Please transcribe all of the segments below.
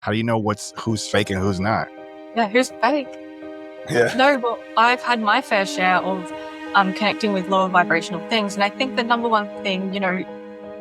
How do you know who's fake and who's not? Yeah, who's fake? Yeah. No, well, I've had my fair share of connecting with lower vibrational things. And I think the number one thing,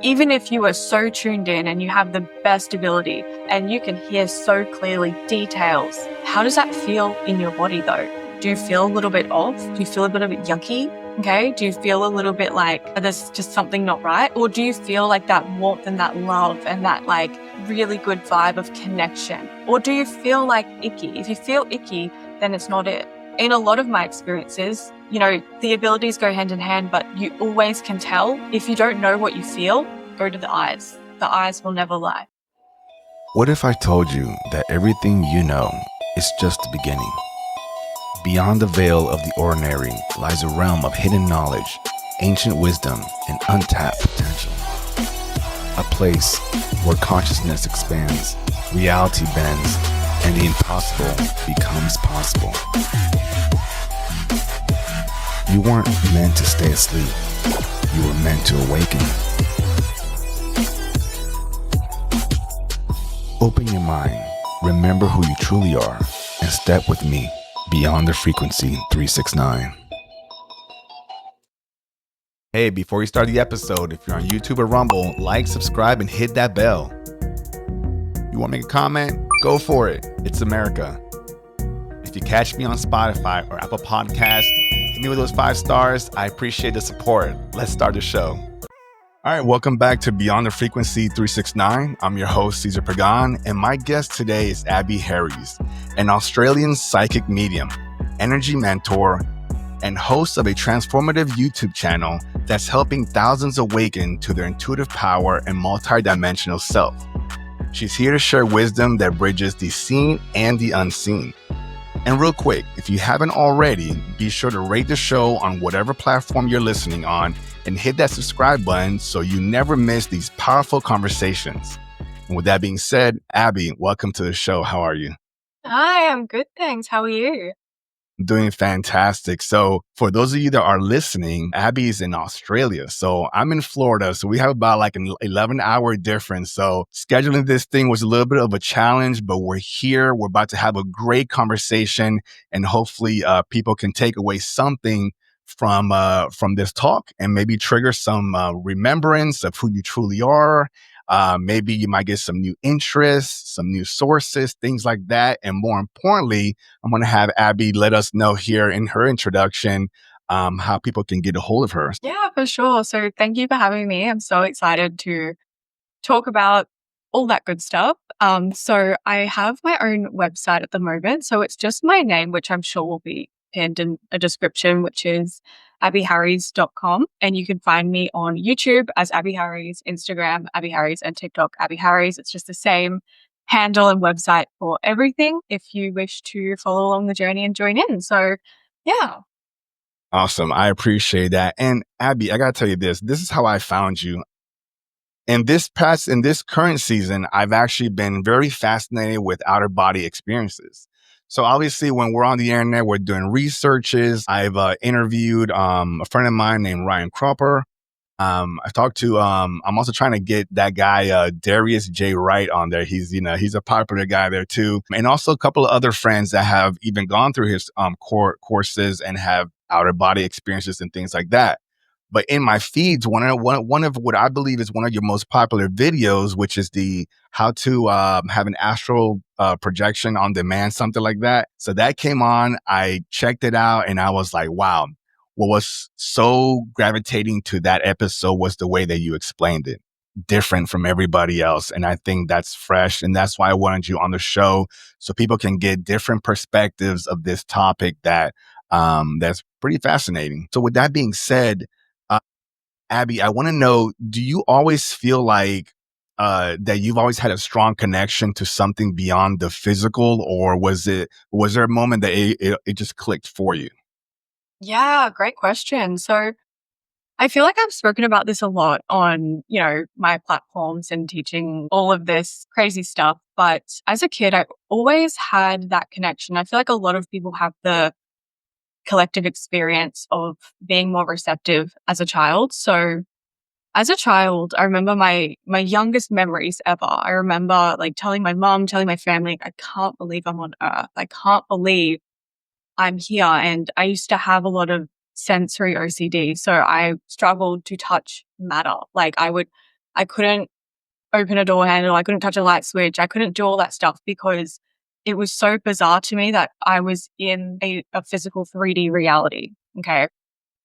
even if you are so tuned in and you have the best ability and you can hear so clearly details, how does that feel in your body though? Do you feel a little bit off? Do you feel a little bit yucky? Okay. Do you feel a little bit like there's just something not right? Or do you feel like that warmth and that love and that like really good vibe of connection? Or do you feel like icky? If you feel icky, then it's not it. In a lot of my experiences, the abilities go hand in hand, but you always can tell. If you don't know what you feel, go to the eyes. The eyes will never lie. What if I told you that everything you know is just the beginning? Beyond the veil of the ordinary lies a realm of hidden knowledge, ancient wisdom, and untapped potential. A place where consciousness expands, reality bends, and the impossible becomes possible. You weren't meant to stay asleep. You were meant to awaken. Open your mind, remember who you truly are, and step with me beyond the frequency 369. Hey, before we start the episode, if you're on YouTube or Rumble, like, subscribe, and hit that bell. You want to make a comment? Go for it. It's America. If you catch me on Spotify or Apple Podcasts, hit me with those 5 stars. I appreciate the support. Let's start the show. All right, welcome back to Beyond the Frequency 369. I'm your host, Cesar Pagan, and my guest today is Abbey Harries, an Australian psychic medium, energy mentor, and host of a transformative YouTube channel that's helping thousands awaken to their intuitive power and multidimensional self. She's here to share wisdom that bridges the seen and the unseen. And real quick, if you haven't already, be sure to rate the show on whatever platform you're listening on and hit that subscribe button so you never miss these powerful conversations. And with that being said, Abbey, welcome to the show. How are you? Hi, I'm good, thanks. How are you? Doing fantastic. So for those of you that are listening, Abby's in Australia. So I'm in Florida. So we have about like an 11-hour difference. So scheduling this thing was a little bit of a challenge, but we're here. We're about to have a great conversation, and hopefully people can take away something from this talk and maybe trigger some remembrance of who you truly are. Maybe you might get some new interests, some new sources, things like that. And more importantly, I'm going to have Abbey let us know here in her introduction how people can get a hold of her. Yeah, for sure. So thank you for having me. I'm so excited to talk about all that good stuff. So I have my own website at the moment. So it's just my name, which I'm sure will be pinned in a description, which is abbeyharries.com. And you can find me on YouTube as Abbey Harries, Instagram, Abbey Harries, and TikTok, Abbey Harries. It's just the same handle and website for everything if you wish to follow along the journey and join in. So yeah. Awesome. I appreciate that. And Abbey, I got to tell you this is how I found you. In this current season, I've actually been very fascinated with outer body experiences. So obviously when we're on the internet, we're doing researches. I've interviewed a friend of mine named Ryan Cropper. I've talked to, I'm also trying to get that guy, Darius J. Wright on there. He's a popular guy there too. And also a couple of other friends that have even gone through his courses and have outer body experiences and things like that. But in my feeds, one of what I believe is one of your most popular videos, which is the how to have an astral projection on demand, something like that. So that came on, I checked it out, and I was like, wow. What was so gravitating to that episode was the way that you explained it, different from everybody else. And I think that's fresh. And that's why I wanted you on the show so people can get different perspectives of this topic that's pretty fascinating. So with that being said, Abbey, I want to know, do you always feel like that you've always had a strong connection to something beyond the physical, or was there a moment that it just clicked for you? Yeah, great question. So I feel like I've spoken about this a lot on, my platforms and teaching all of this crazy stuff. But as a kid, I always had that connection. I feel like a lot of people have the collective experience of being more receptive as a child. So as a child, I remember my youngest memories ever. I remember like telling my mom, telling my family, like, I can't believe I'm on Earth. I can't believe I'm here. And I used to have a lot of sensory OCD. So I struggled to touch matter. Like I couldn't open a door handle. I couldn't touch a light switch. I couldn't do all that stuff because it was so bizarre to me that I was in a physical 3D reality. Okay.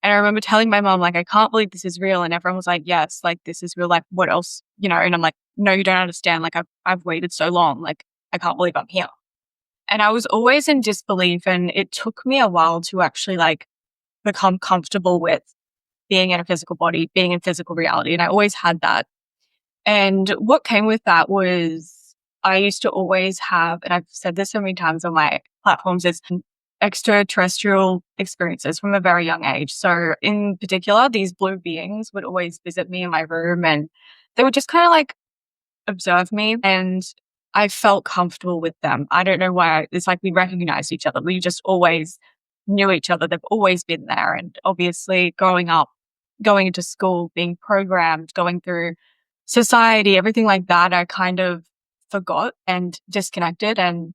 And I remember telling my mom, like, I can't believe this is real. And everyone was like, yes, like this is real. Like, what else? And I'm like, no, you don't understand. Like, I've waited so long. Like, I can't believe I'm here. And I was always in disbelief. And it took me a while to actually like become comfortable with being in a physical body, being in physical reality. And I always had that. And what came with that was I used to always have, and I've said this so many times on my platforms, is extraterrestrial experiences from a very young age. So in particular, these blue beings would always visit me in my room and they would just kind of like observe me and I felt comfortable with them. I don't know why. It's like we recognized each other. We just always knew each other. They've always been there. And obviously growing up, going into school, being programmed, going through society, everything like that, I kind of forgot and disconnected. And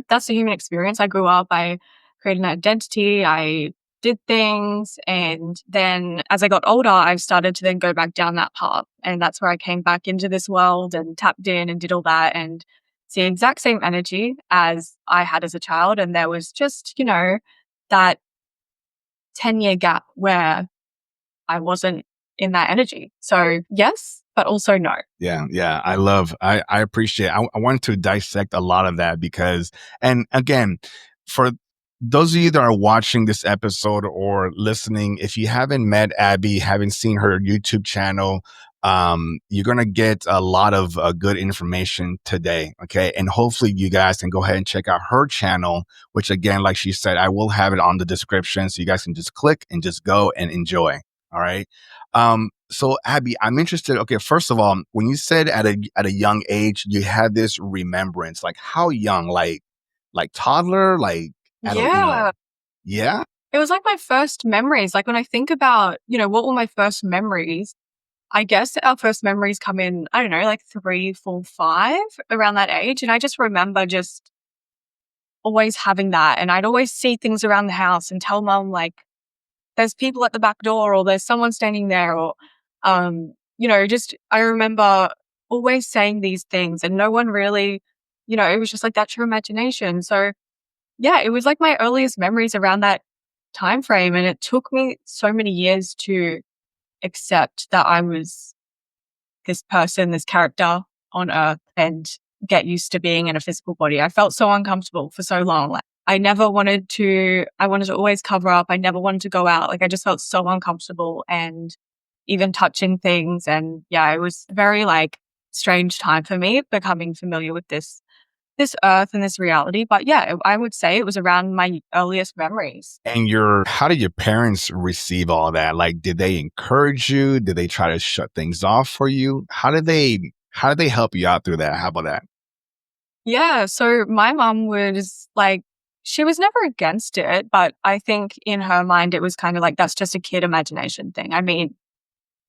that's the human experience. I grew up, I created an identity, I did things. And then as I got older, I started to then go back down that path. And that's where I came back into this world and tapped in and did all that and it's the exact same energy as I had as a child. And there was just, that 10-year gap where I wasn't in that energy. So yes, but also no. Yeah, yeah. I appreciate I wanted to dissect a lot of that because, and again, for those of you that are watching this episode or listening, if you haven't met Abby, haven't seen her YouTube channel, you're going to get a lot of good information today. Okay. And hopefully you guys can go ahead and check out her channel, which again, like she said, I will have it on the description. So you guys can just click and just go and enjoy. All right. So Abby, I'm interested. Okay, first of all, when you said at a young age you had this remembrance, like how young? Like toddler, like Yeah. yeah, It was like my first memories. Like when I think about, what were my first memories? I guess our first memories come in, I don't know, like 3, 4, 5 around that age. And I just remember just always having that. And I'd always see things around the house and tell mom, like, there's people at the back door or there's someone standing there or, just I remember always saying these things and no one really, it was just like, that's your imagination. So yeah, it was like my earliest memories around that time frame. And it took me so many years to accept that I was this person, this character on Earth and get used to being in a physical body. I felt so uncomfortable for so long. Like I wanted to always cover up. I never wanted to go out. Like I just felt so uncomfortable and even touching things. And yeah, it was very like strange time for me becoming familiar with this earth and this reality. But yeah, I would say it was around my earliest memories. and how did your parents receive all that? Like, did they encourage you? Did they try to shut things off for you? How did they help you out through that? How about that? Yeah. So my mom was like, she was never against it, but I think in her mind, it was kind of like, that's just a kid imagination thing. I mean,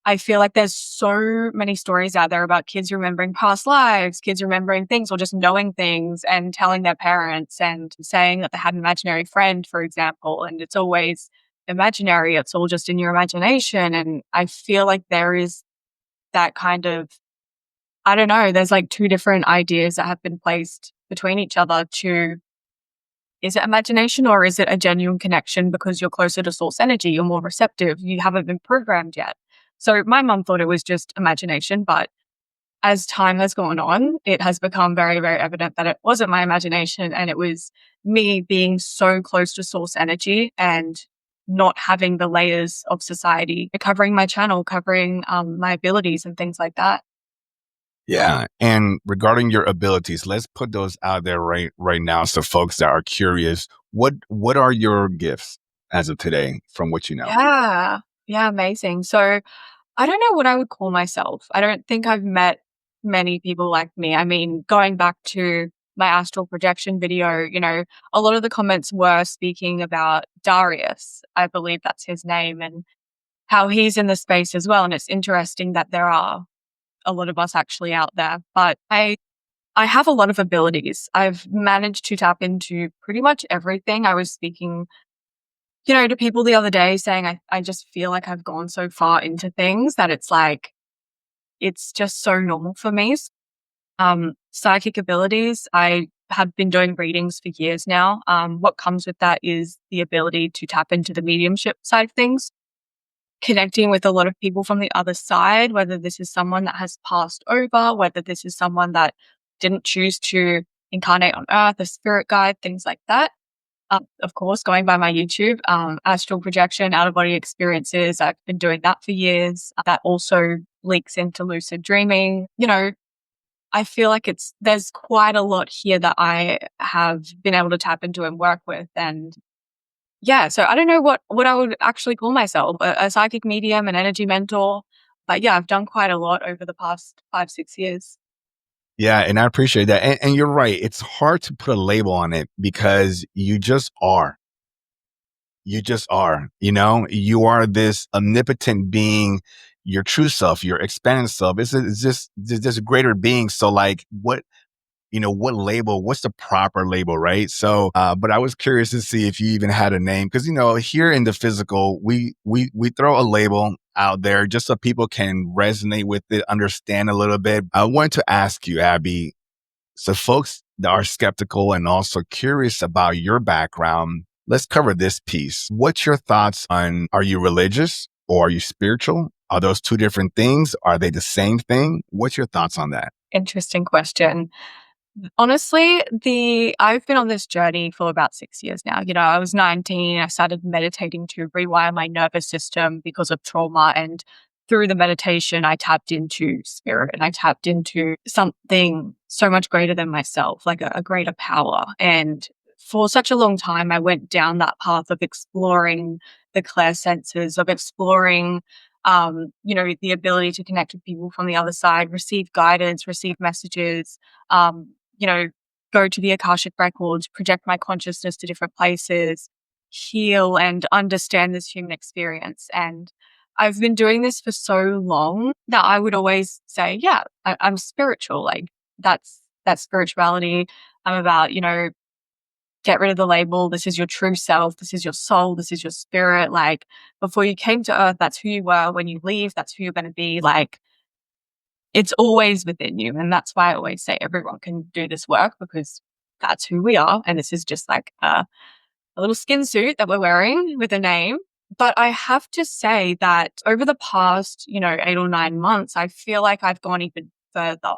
I feel like there's so many stories out there about kids remembering past lives, kids remembering things or just knowing things and telling their parents and saying that they had an imaginary friend, for example. And it's always imaginary. It's all just in your imagination. And I feel like there is that kind of, I don't know, there's like two different ideas that have been placed between each other to, is it imagination or is it a genuine connection because you're closer to source energy, you're more receptive, you haven't been programmed yet. So my mum thought it was just imagination, but as time has gone on, it has become very, very evident that it wasn't my imagination and it was me being so close to source energy and not having the layers of society covering my channel, covering my abilities and things like that. Yeah. And regarding your abilities, let's put those out there right now. So folks that are curious, what are your gifts as of today from what you know? Yeah. Yeah. Amazing. So I don't know what I would call myself. I don't think I've met many people like me. I mean, going back to my astral projection video, a lot of the comments were speaking about Darius. I believe that's his name. And how he's in the space as well. And it's interesting that there are a lot of us actually out there. But I have a lot of abilities. I've managed to tap into pretty much everything. I was speaking, to people the other day saying I just feel like I've gone so far into things that it's like, it's just so normal for me. Psychic abilities, I have been doing readings for years now. What comes with that is the ability to tap into the mediumship side of things, connecting with a lot of people from the other side, whether this is someone that has passed over, whether this is someone that didn't choose to incarnate on Earth, a spirit guide, things like that. Of course, going by my YouTube, astral projection, out of body experiences, I've been doing that for years. That also leaks into lucid dreaming. I feel like there's quite a lot here that I have been able to tap into and work with. And yeah, so I don't know what I would actually call myself, a psychic medium, an energy mentor. But yeah, I've done quite a lot over the past 5, 6 years. Yeah, and I appreciate that. And you're right. It's hard to put a label on it because you just are. You just are. You are this omnipotent being, your true self, your expanded self. It's just there's a greater being. So, like, what label? What's the proper label, right? So, but I was curious to see if you even had a name because here in the physical, we throw a label out there just so people can resonate with it, understand a little bit. I wanted to ask you, Abby, so folks that are skeptical and also curious about your background, let's cover this piece. What's your thoughts on, are you religious or are you spiritual? Are those two different things? Are they the same thing? What's your thoughts on that? Interesting question. Honestly, I've been on this journey for about 6 years now. I was 19. I started meditating to rewire my nervous system because of trauma. And through the meditation, I tapped into spirit and I tapped into something so much greater than myself, like a greater power. And for such a long time, I went down that path of exploring the clairsenses, of exploring the ability to connect with people from the other side, receive guidance, receive messages, um, you know, go to the Akashic records, project my consciousness to different places, heal and understand this human experience. And I've been doing this for so long that I would always say, yeah, I'm spiritual. Like that's spirituality. I'm about, get rid of the label. This is your true self. This is your soul. This is your spirit. Like before you came to earth, that's who you were. When you leave, that's who you're going to be. Like it's always within you. And that's why I always say everyone can do this work because that's who we are. And this is just like a little skin suit that we're wearing with a name. But I have to say that over the past, 8 or 9 months, I feel like I've gone even further.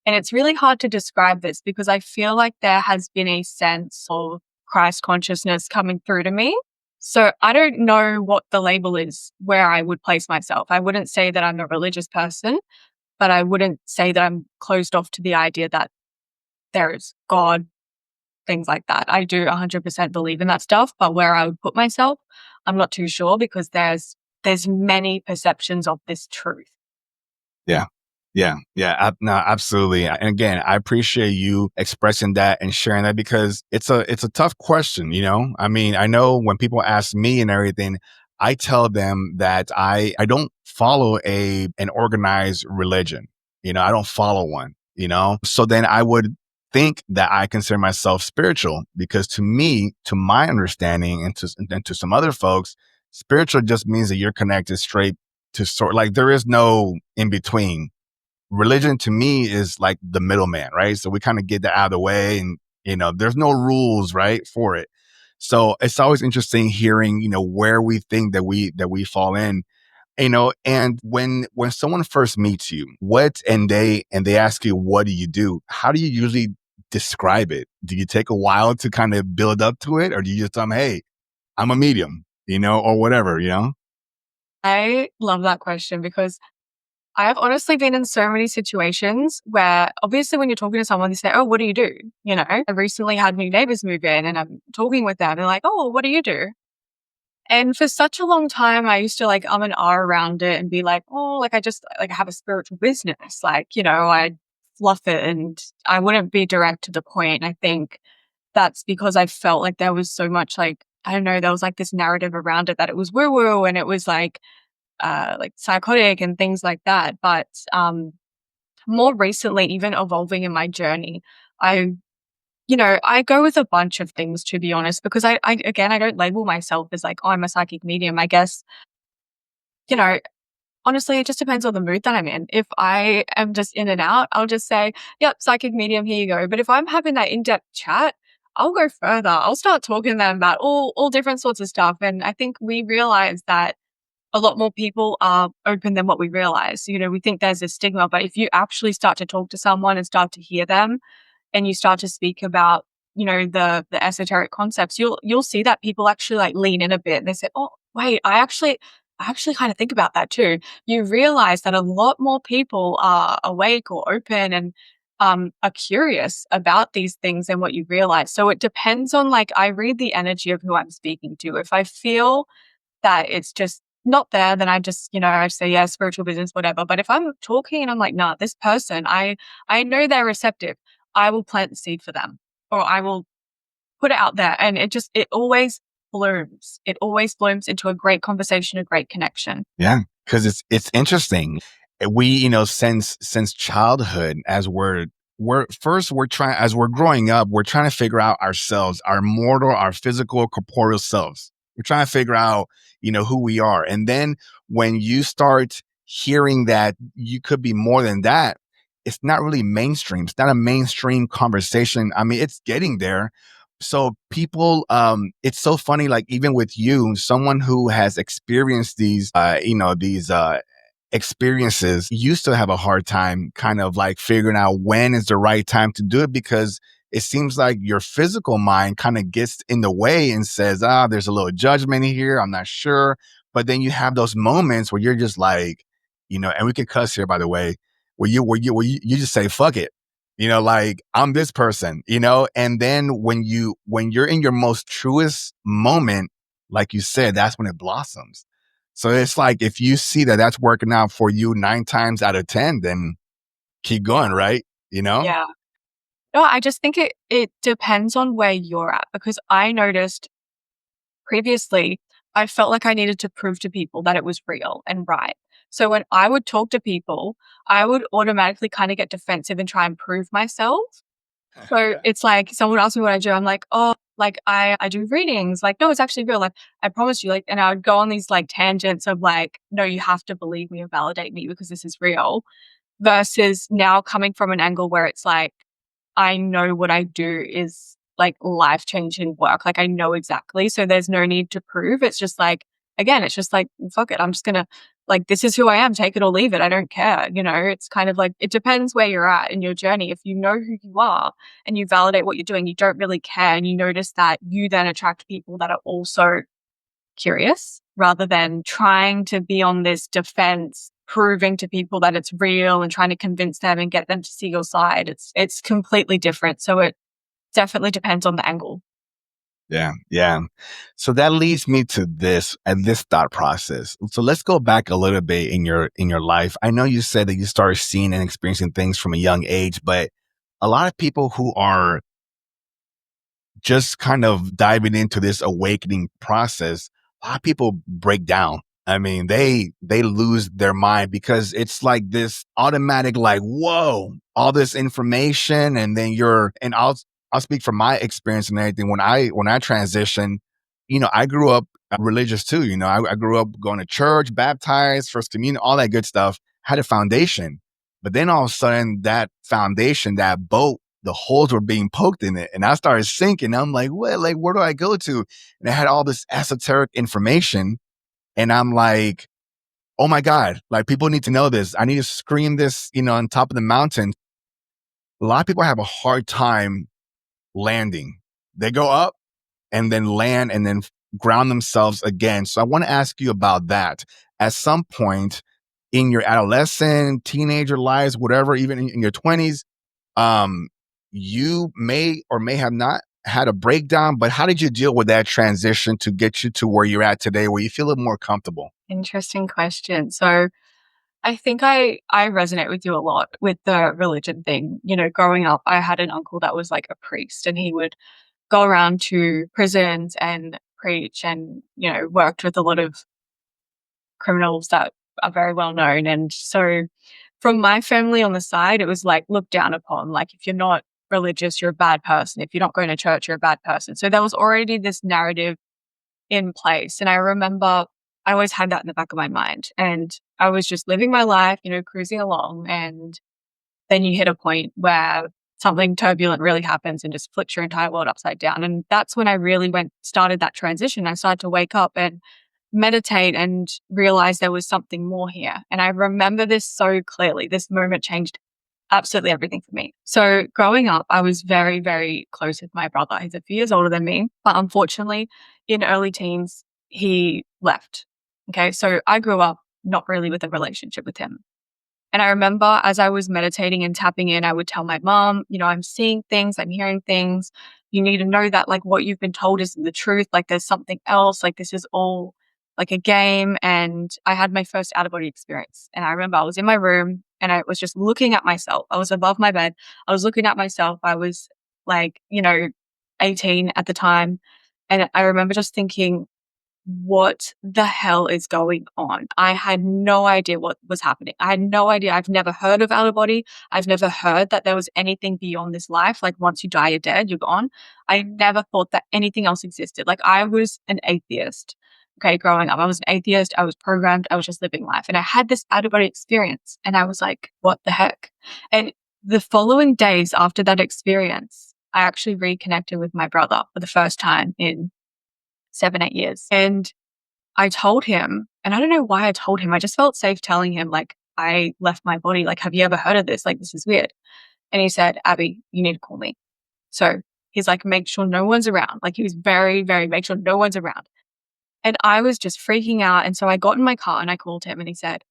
And it's really hard to describe this because I feel like there has been a sense of Christ consciousness coming through to me. So I don't know what the label is where I would place myself. I wouldn't say that I'm a religious person, but I wouldn't say that I'm closed off to the idea that there is God, things like that. I do 100% believe in that stuff, but where I would put myself, I'm not too sure because there's many perceptions of this truth. Yeah. Yeah. Yeah. No, absolutely. And again, I appreciate you expressing that and sharing that because it's a tough question, I mean, I know when people ask me and everything, I tell them that I don't follow an organized religion. I don't follow one. So then I would think that I consider myself spiritual because to me, to my understanding and to some other folks, spiritual just means that you're connected straight to sort, like there is no in between. Religion to me is like the middleman, right? So we kind of get that out of the way and, there's no rules, right, for it. So it's always interesting hearing, where we think that we fall in, and when someone first meets you, and they ask you, what do you do? How do you usually describe it? Do you take a while to kind of build up to it? Or do you just tell them, hey, I'm a medium, or whatever? I love that question because I have honestly been in so many situations where obviously when you're talking to someone, they say, oh, what do you do? I recently had new neighbors move in and I'm talking with them. They're like, oh, what do you do? And for such a long time, I used to like and R around it and be like, oh, like I just like have a spiritual business. Like, I'd fluff it and I wouldn't be direct to the point. I think that's because I felt like there was so much like, I don't know, there was like this narrative around it that it was woo woo and it was like like psychotic and things like that. But more recently, even evolving in my journey, I I go with a bunch of things, to be honest, because I don't label myself as like, oh, I'm a psychic medium. I guess, you know, honestly, it just depends on the mood that I'm in. If I am just in and out, I'll just say, yep, psychic medium, here you go. But if I'm having that in-depth chat, I'll go further. I'll start talking to them about all different sorts of stuff. And I think we realize that a lot more people are open than what we realize. We think there's a stigma, but if you actually start to talk to someone and start to hear them, and you start to speak about, the esoteric concepts, you'll see that people actually like lean in a bit and they say, "Oh, wait, I actually kind of think about that too." You realize that a lot more people are awake or open and are curious about these things than what you realize. So it depends on, like, I read the energy of who I'm speaking to. If I feel that it's just not there, then I just, I say, yeah, spiritual business, whatever. But if I'm talking and I'm like, nah, this person, I know they're receptive, I will plant the seed for them, or I will put it out there. And it always blooms. It always blooms into a great conversation, a great connection. Yeah, because it's interesting. We, since childhood, as we're trying as we're growing up, we're trying to figure out ourselves, our mortal, our physical, corporeal selves. We're trying to figure out, who we are. And then when you start hearing that you could be more than that, it's not really mainstream. It's not a mainstream conversation. I mean, it's getting there. So people, it's so funny, like even with you, someone who has experienced these experiences used to have a hard time kind of like figuring out when is the right time to do it, because it seems like your physical mind kind of gets in the way and says, there's a little judgment here, I'm not sure. But then you have those moments where you're just like, and we can cuss here, by the way, where you just say, fuck it. Like, I'm this person, and then when you're in your most truest moment, like you said, that's when it blossoms. So it's like, if you see that that's working out for you 9 times out of 10, then keep going, right? You know? Yeah. No, I just think it depends on where you're at, because I noticed previously, I felt like I needed to prove to people that it was real and right. So when I would talk to people, I would automatically kind of get defensive and try and prove myself. So Yeah. it's like someone asks me what I do. I'm like, oh, like I do readings. Like, no, it's actually real. Like, I promise you. Like, and I would go on these like tangents of like, no, you have to believe me and validate me because this is real. Versus now coming from an angle where it's like, I know what I do is like life changing work. Like, I know exactly. So there's no need to prove. It's just like, again, it's just like, fuck it. I'm just going to, like, this is who I am. Take it or leave it. I don't care. It's kind of like, it depends where you're at in your journey. If you know who you are and you validate what you're doing, you don't really care. And you notice that you then attract people that are also curious rather than trying to be on this defense, proving to people that it's real and trying to convince them and get them to see your side. It's completely different. So it definitely depends on the angle. Yeah. Yeah. So that leads me to this thought process. So let's go back a little bit in your life. I know you said that you started seeing and experiencing things from a young age, but a lot of people who are just kind of diving into this awakening process, a lot of people break down. I mean, they lose their mind because it's like this automatic, like, whoa, all this information, and then and I'll speak from my experience and everything. When I transitioned, I grew up religious too. I grew up going to church, baptized, first communion, all that good stuff. Had a foundation, but then all of a sudden, that foundation, that boat, the holes were being poked in it, and I started sinking. I'm like, what? Like, where do I go to? And I had all this esoteric information, and I'm like, oh my God, like, people need to know this. I need to scream this, on top of the mountain. A lot of people have a hard time landing. They go up and then land and then ground themselves again. So I want to ask you about that. At some point in your adolescent, teenager lives, whatever, even in your 20s, um, you may or may have not had a breakdown, but how did you deal with that transition to get you to where you're at today, where you feel a little more comfortable? Interesting question. So I think I resonate with you a lot with the religion thing. Growing up, I had an uncle that was like a priest, and he would go around to prisons and preach and, worked with a lot of criminals that are very well known. And so from my family on the side, it was like looked down upon. Like if you're not religious, you're a bad person. If you're not going to church, you're a bad person. So there was already this narrative in place. And I remember I always had that in the back of my mind. And I was just living my life, cruising along. And then you hit a point where something turbulent really happens and just flips your entire world upside down. And that's when I really started that transition. I started to wake up and meditate and realize there was something more here. And I remember this so clearly. This moment changed absolutely everything for me. So growing up, I was very, very close with my brother. He's a few years older than me, but unfortunately in early teens, he left. Okay. So I grew up not really with a relationship with him. And I remember as I was meditating and tapping in, I would tell my mom, I'm seeing things, I'm hearing things. You need to know that like what you've been told isn't the truth. Like there's something else. Like this is all like a game. And I had my first out of body experience. And I remember I was in my room and I was just looking at myself. I was above my bed. I was looking at myself. I was like, 18 at the time. And I remember just thinking, what the hell is going on? I had no idea what was happening. I had no idea. I've never heard of out of body. I've never heard that there was anything beyond this life. Like once you die, you're dead, you're gone. I never thought that anything else existed. Like I was an atheist. Okay, growing up, I was an atheist. I was programmed. I was just living life. And I had this out of body experience. And I was like, what the heck? And the following days after that experience, I actually reconnected with my brother for the first time in 7-8 years. And I told him, and I don't know why I told him, I just felt safe telling him, like, I left my body. Like, have you ever heard of this? Like, this is weird. And he said, Abby, you need to call me. So he's like, make sure no one's around. Like he was very, very, make sure no one's around. And I was just freaking out. And so I got in my car and I called him and he said,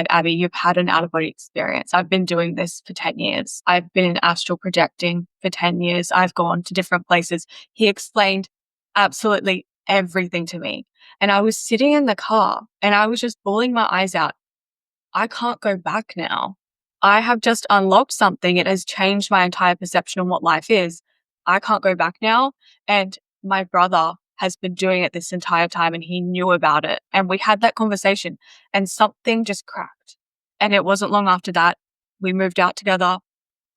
Abby, you've had an out of body experience. I've been doing this for 10 years. I've been astral projecting for 10 years. I've gone to different places. He explained absolutely everything to me. And I was sitting in the car and I was just bawling my eyes out. I can't go back now. I have just unlocked something. It has changed my entire perception on what life is. I can't go back now. And my brother has been doing it this entire time and he knew about it. And we had that conversation and something just cracked. And it wasn't long after that, we moved out together.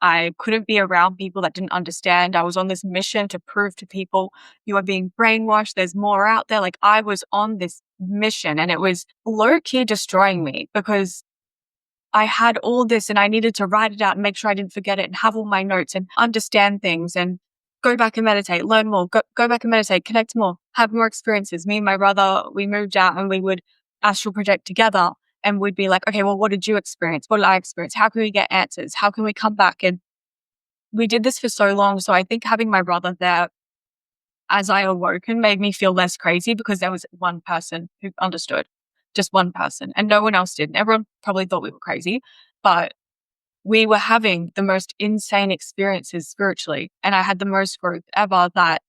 I couldn't be around people that didn't understand. I was on this mission to prove to people you are being brainwashed. There's more out there. Like I was on this mission and it was low key destroying me because I had all this and I needed to write it out and make sure I didn't forget it and have all my notes and understand things and go back and meditate, learn more, go back and meditate, connect more, have more experiences. Me and my brother, we moved out and we would astral project together and we'd be like, okay, well, what did you experience? What did I experience? How can we get answers? How can we come back? And we did this for so long. So I think having my brother there as I awoken made me feel less crazy because there was one person who understood, just one person, and no one else did. And everyone probably thought we were crazy, but we were having the most insane experiences spiritually. And I had the most growth ever that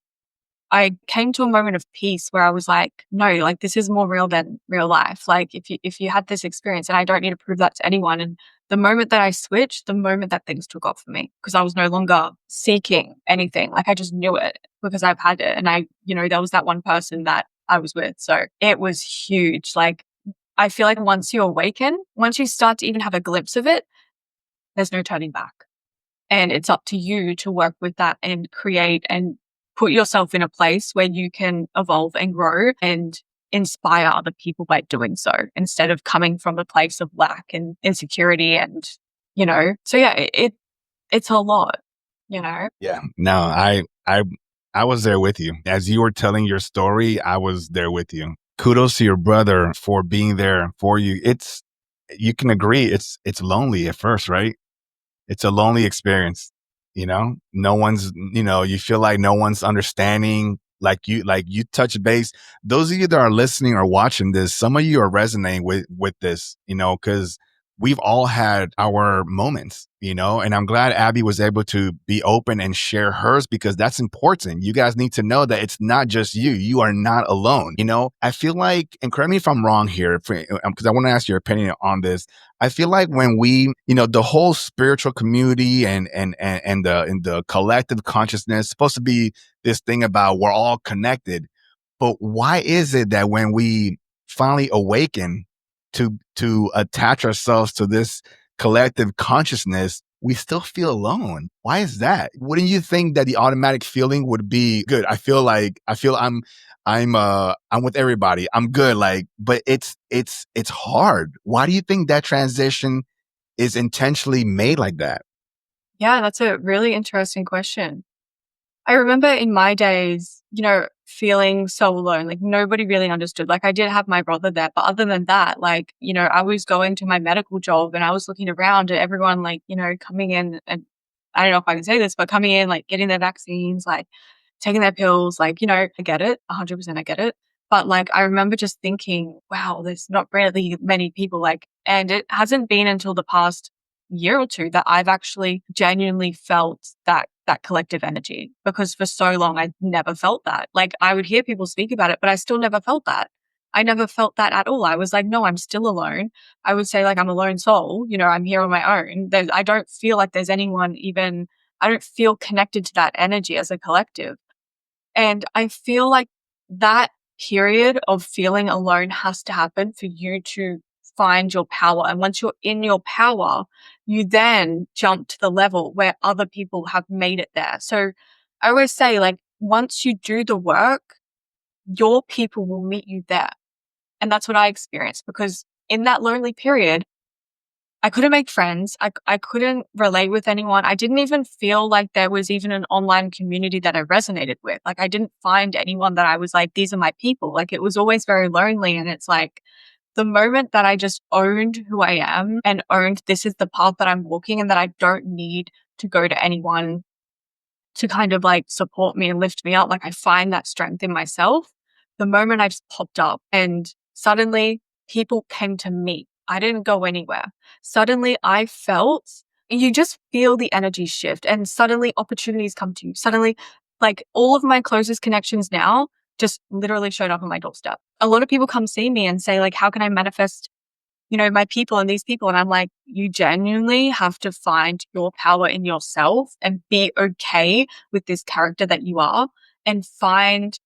I came to a moment of peace where I was like, no, like this is more real than real life. Like if you had this experience and I don't need to prove that to anyone. And the moment that I switched, the moment that things took off for me, because I was no longer seeking anything. Like I just knew it because I've had it. And there was that one person that I was with. So it was huge. Like I feel like once you awaken, once you start to even have a glimpse of it, there's no turning back. And it's up to you to work with that and create and put yourself in a place where you can evolve and grow and inspire other people by doing so instead of coming from a place of lack and insecurity so yeah, it's a lot. Yeah. No, I was there with you. As you were telling your story, I was there with you. Kudos to your brother for being there for you. You can agree it's lonely at first, right? It's a lonely experience. No one's, you feel like no one's understanding, like you touch base. Those of you that are listening or watching this, some of you are resonating with this, because we've all had our moments, and I'm glad Abby was able to be open and share hers because that's important. You guys need to know that it's not just you. You are not alone. I feel like, and correct me if I'm wrong here, because I want to ask your opinion on this. I feel like when we, the whole spiritual community and the collective consciousness is supposed to be this thing about we're all connected. But why is it that when we finally awaken to attach ourselves to this collective consciousness, we still feel alone. Why is that? Wouldn't you think that the automatic feeling would be good? I'm with everybody. I'm good. Like, but it's hard. Why do you think that transition is intentionally made like that? Yeah, that's a really interesting question. I remember in my days, feeling so alone, like nobody really understood. Like I did have my brother there, but other than that, like, I was going to my medical job and I was looking around at everyone, like, coming in and I don't know if I can say this, but coming in, like getting their vaccines, like taking their pills, like, I get it, 100% I get it. But like, I remember just thinking, wow, there's not really many people like, and it hasn't been until the past year or two that I've actually genuinely felt that collective energy, because for so long I never felt that. Like I would hear people speak about it, but I still never felt that. I never felt that at all. I was like, no, I'm still alone. I would say like I'm a lone soul, I'm here on my own. I don't feel like there's anyone even, I don't feel connected to that energy as a collective. And I feel like that period of feeling alone has to happen for you to find your power. And once you're in your power, you then jump to the level where other people have made it there. So I always say, like, once you do the work, your people will meet you there. And that's what I experienced, because in that lonely period, I couldn't make friends. I couldn't relate with anyone. I didn't even feel like there was even an online community that I resonated with. Like I didn't find anyone that I was like, these are my people. Like it was always very lonely. And it's like the moment that I just owned who I am and owned this is the path that I'm walking and that I don't need to go to anyone to kind of like support me and lift me up. Like I find that strength in myself. The moment I just popped up and suddenly people came to me. I didn't go anywhere. Suddenly I felt, you just feel the energy shift and suddenly opportunities come to you. Suddenly, like all of my closest connections now just literally showed up on my doorstep. A lot of people come see me and say like, how can I manifest my people and these people. And I'm like, you genuinely have to find your power in yourself and be okay with this character that you are and find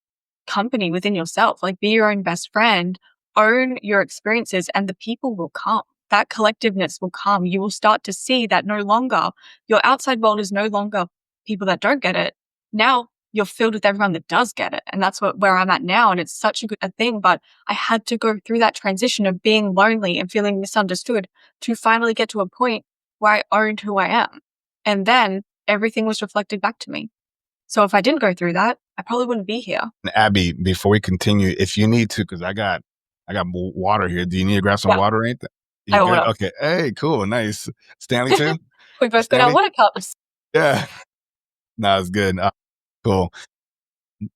company within yourself. Like be your own best friend, own your experiences, and the people will come. That collectiveness will come. You will start to see that no longer your outside world is no longer people that don't get it. Now you're filled with everyone that does get it. And that's where I'm at now. And it's such a good thing. But I had to go through that transition of being lonely and feeling misunderstood to finally get to a point where I owned who I am. And then everything was reflected back to me. So if I didn't go through that, I probably wouldn't be here. Abby, before we continue, if you need to, because I got water here. Do you need to grab some Yeah, water? Ain't that? You I good? order. Okay. Hey, cool, nice. Stanley too. We both got our Stanley. water cups. Yeah. No, it's good. Cool.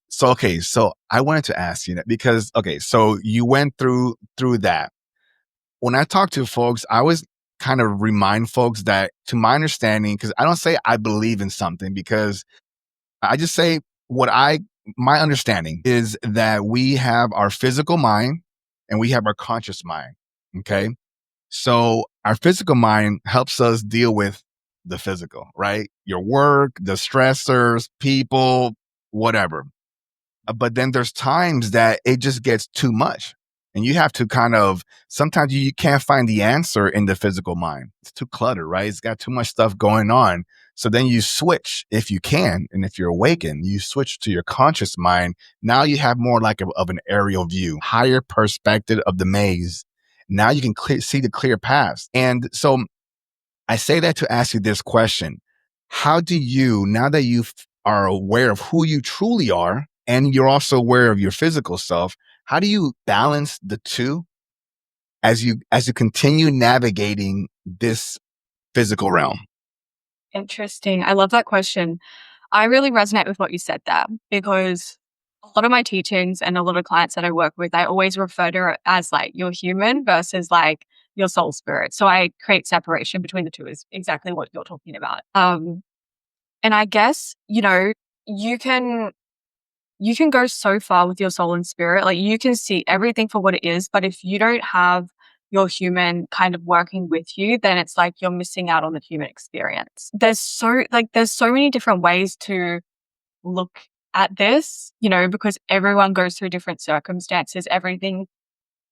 So okay, so I wanted to ask you that because okay, so you went through that. When I talk to folks, I always kind of remind folks that, to my understanding, because I don't say I believe in something, because I just say my understanding is that we have our physical mind and we have our conscious mind. Okay. So our physical mind helps us deal with the physical, right? Your work, the stressors, people, whatever. But then there's times that it just gets too much. And you have to kind of, sometimes you can't find the answer in the physical mind. It's too cluttered, right? It's got too much stuff going on. So then you switch if you can. And if you're awakened, you switch to your conscious mind. Now you have more like of an aerial view, higher perspective of the maze. Now you can see the clear path. And so I say that to ask you this question. How do you, now that you are aware of who you truly are, and you're also aware of your physical self, how do you balance the two as you continue navigating this physical realm? Interesting. I love that question. I really resonate with what you said there, because a lot of my teachings and a lot of clients that I work with, I always refer to it as like your human versus like your soul spirit. So I create separation between the two is exactly what you're talking about. And I guess, you can you can go so far with your soul and spirit. Like you can see everything for what it is, but if you don't have your human kind of working with you, then it's like you're missing out on the human experience. There's so many different ways to look at this, because everyone goes through different circumstances. Everything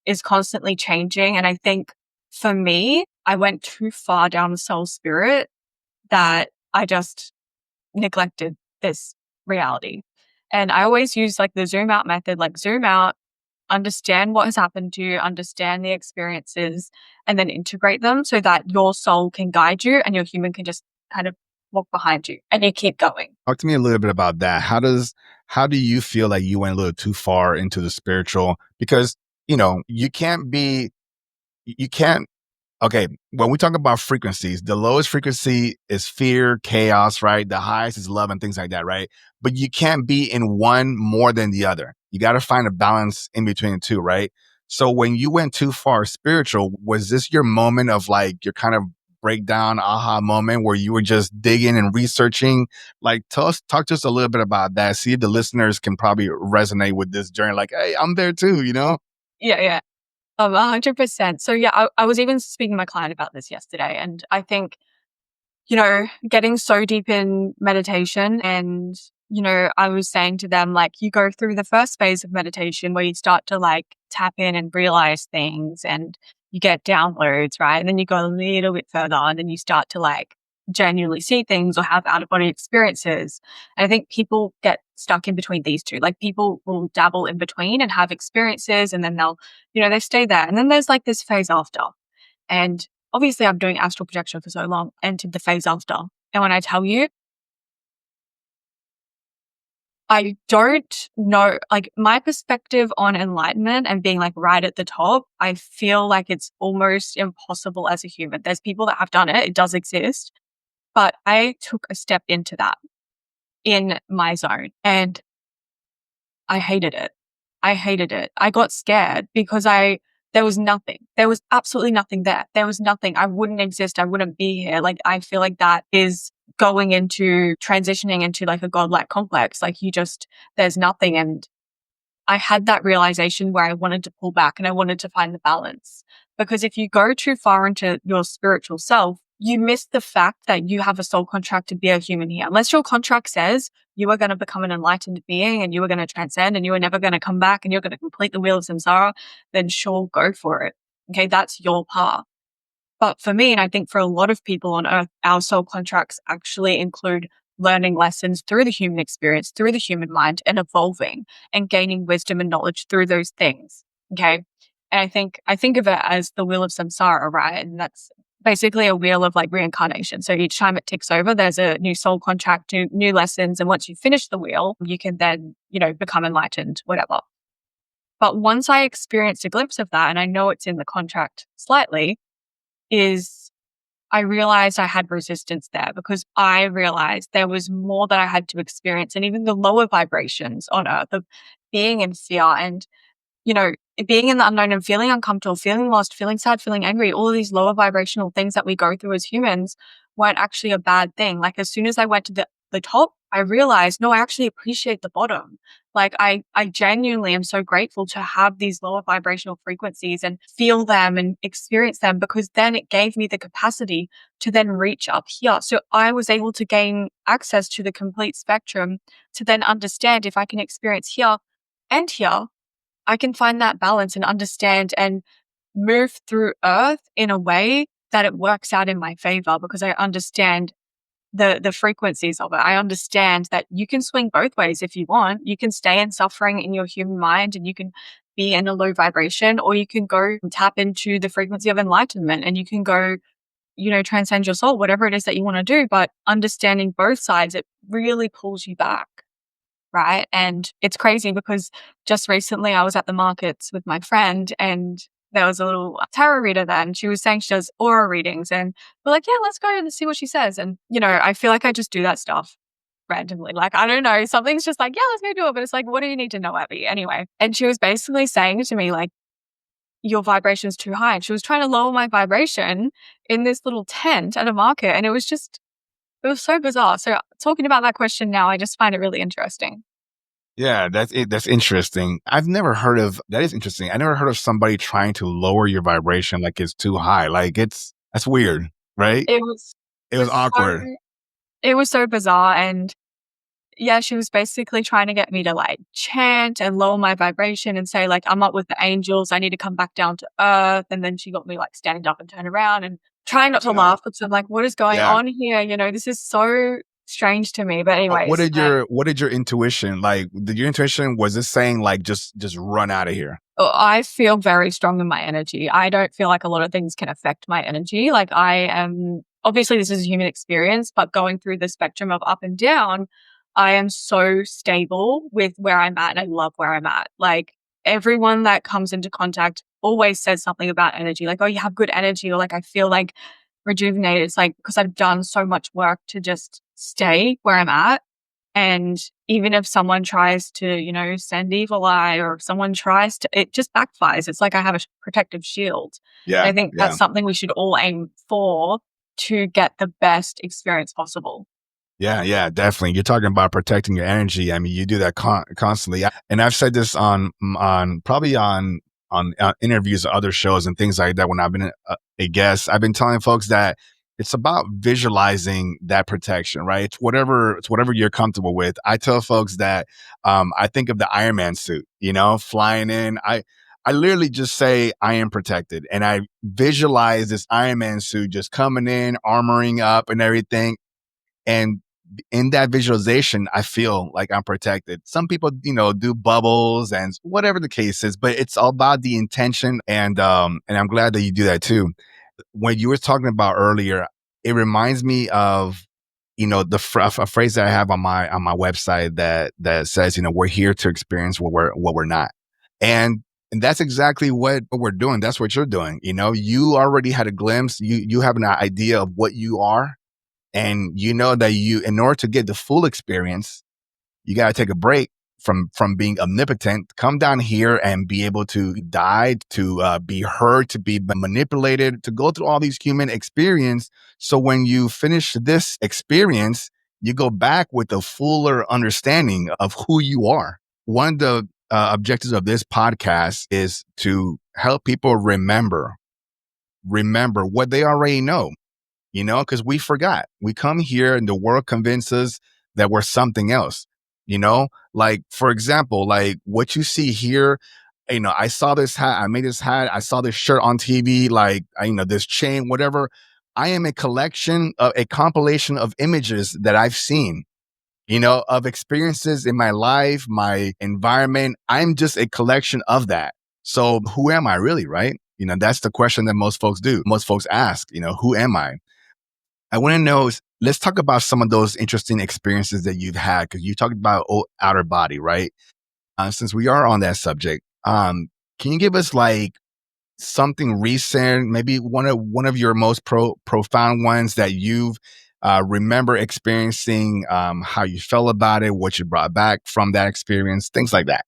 is constantly changing. And I think for me, I went too far down the soul spirit that I just neglected this reality. And I always use like the zoom out method, like zoom out, understand what has happened to you, understand the experiences, and then integrate them so that your soul can guide you and your human can just kind of walk behind you and you keep going. Talk to me a little bit about that. How do you feel like you went a little too far into the spiritual? Because, you can't okay, when we talk about frequencies, the lowest frequency is fear, chaos, right? The highest is love and things like that, right? But you can't be in one more than the other. You got to find a balance in between the two, right? So when you went too far spiritual, was this your moment of like your kind of breakdown aha moment where you were just digging and researching? Like talk to us a little bit about that. See if the listeners can probably resonate with this journey. Like, hey, I'm there too, you know? Yeah, yeah. 100%. So yeah, I was even speaking to my client about this yesterday. And I think, getting so deep in meditation and, I was saying to them, like, you go through the first phase of meditation where you start to like tap in and realize things and you get downloads, right? And then you go a little bit further and then you start to like genuinely see things or have out of body experiences. And I think people get stuck in between these two. Like people will dabble in between and have experiences and then they'll, they stay there. And then there's like this phase after. And obviously, I'm doing astral projection for so long, entered the phase after. And when I tell you, I don't know, like my perspective on enlightenment and being like right at the top, I feel like it's almost impossible as a human. There's people that have done it, it does exist, but I took a step into that in my zone and I hated it. I hated it. I got scared because there was nothing. There was absolutely nothing there. There was nothing. I wouldn't exist. I wouldn't be here. Like, I feel like that is going into transitioning into like a godlike complex. Like there's nothing. And I had that realization where I wanted to pull back and I wanted to find the balance. Because if you go too far into your spiritual self, you miss the fact that you have a soul contract to be a human here. Unless your contract says you are going to become an enlightened being and you are going to transcend and you are never going to come back and you're going to complete the wheel of samsara, then sure, go for it. Okay, that's your path. But for me, and I think for a lot of people on earth, our soul contracts actually include learning lessons through the human experience, through the human mind, and evolving and gaining wisdom and knowledge through those things. Okay. And I think of it as the wheel of samsara, right? And that's basically a wheel of like reincarnation. So each time it ticks over, there's a new soul contract, new lessons. And once you finish the wheel, you can then, become enlightened, whatever. But once I experienced a glimpse of that, and I know it's in the contract slightly, is I realized I had resistance there because I realized there was more that I had to experience, and even the lower vibrations on earth of being in fear and, being in the unknown and feeling uncomfortable, feeling lost, feeling sad, feeling angry, all of these lower vibrational things that we go through as humans weren't actually a bad thing. Like as soon as I went to the top, I realized, no, I actually appreciate the bottom. Like I genuinely am so grateful to have these lower vibrational frequencies and feel them and experience them because then it gave me the capacity to then reach up here. So I was able to gain access to the complete spectrum to then understand if I can experience here and here, I can find that balance and understand and move through earth in a way that it works out in my favor because I understand the frequencies of it. I understand that you can swing both ways if you want. You can stay in suffering in your human mind and you can be in a low vibration, or you can go and tap into the frequency of enlightenment and you can go, transcend your soul, whatever it is that you want to do. But understanding both sides, it really pulls you back. Right. And it's crazy because just recently I was at the markets with my friend and there was a little tarot reader there and she was saying she does aura readings and we're like, yeah, let's go and see what she says. And, I feel like I just do that stuff randomly. Like, I don't know, something's just like, yeah, let's go do it. But it's like, what do you need to know, Abby? Anyway. And she was basically saying to me, like, your vibration's too high. And she was trying to lower my vibration in this little tent at a market. And it was so bizarre. So talking about that question now, I just find it really interesting. Yeah, that's it. That's interesting. I've never heard of that. Is interesting. I never heard of somebody trying to lower your vibration like it's too high. Like that's weird, right? It was It was so awkward. it was so bizarre. And yeah, she was basically trying to get me to like chant and lower my vibration and say like, I'm up with the angels. I need to come back down to earth. And then she got me like stand up and turn around and trying not to Yeah. laugh because I'm like, what is going Yeah. on here? You know, this is so strange to me. But What anyways, did your intuition like? Did your intuition was it saying like just run out of here? I feel very strong in my energy. I don't feel like a lot of things can affect my energy. Like I am, obviously this is a human experience, but going through the spectrum of up and down, I am so stable with where I'm at and I love where I'm at. Like everyone that comes into contact always says something about energy. Like, oh, you have good energy, or like I feel like rejuvenated. It's like because I've done so much work to just stay where I'm at. And even if someone tries to, you know, send evil eye, or if someone tries to, it just backfires. It's like I have a protective shield. And Yeah. I think Yeah. that's something we should all aim for to get the best experience possible. Yeah, yeah, definitely. You're talking about protecting your energy. I mean, you do that constantly, and I've said this on probably on interviews or other shows and things like that. When I've been a guest, I've been telling folks that it's about visualizing that protection, right? It's whatever you're comfortable with. I tell folks that I think of the Iron Man suit, you know, flying in. I literally just say I am protected, and I visualize this Iron Man suit just coming in, armoring up, and everything. And in that visualization, I feel like I'm protected. Some people, you know, do bubbles and whatever the case is, but it's all about the intention. And I'm glad that you do that too. When you were talking about earlier, it reminds me of, you know, a phrase that I have on my website that says, you know, we're here to experience what we're not. And and that's exactly what we're doing. That's what you're doing. You know, you already had a glimpse. You have an idea of what you are, and you know that you, in order to get the full experience, you got to take a break from being omnipotent, come down here and be able to die, to be heard, to be manipulated, to go through all these human experience. So when you finish this experience, you go back with a fuller understanding of who you are. One of the objectives of this podcast is to help people remember what they already know, you know, because we forgot. We come here and the world convinces that we're something else, you know, like, for example, like what you see here, you know, I saw this hat, I made this hat, I saw this shirt on TV, like, you know, this chain, whatever. I am a compilation of images that I've seen, you know, of experiences in my life, my environment. I'm just a collection of that. So who am I really, right? You know, that's the question that most folks do. Most folks ask, you know, who am I? I want to know, let's talk about some of those interesting experiences that you've had, because you talked about outer body, right? Since we are on that subject, can you give us like something recent, maybe one of your most profound ones that you've remember experiencing, how you felt about it, what you brought back from that experience, things like that.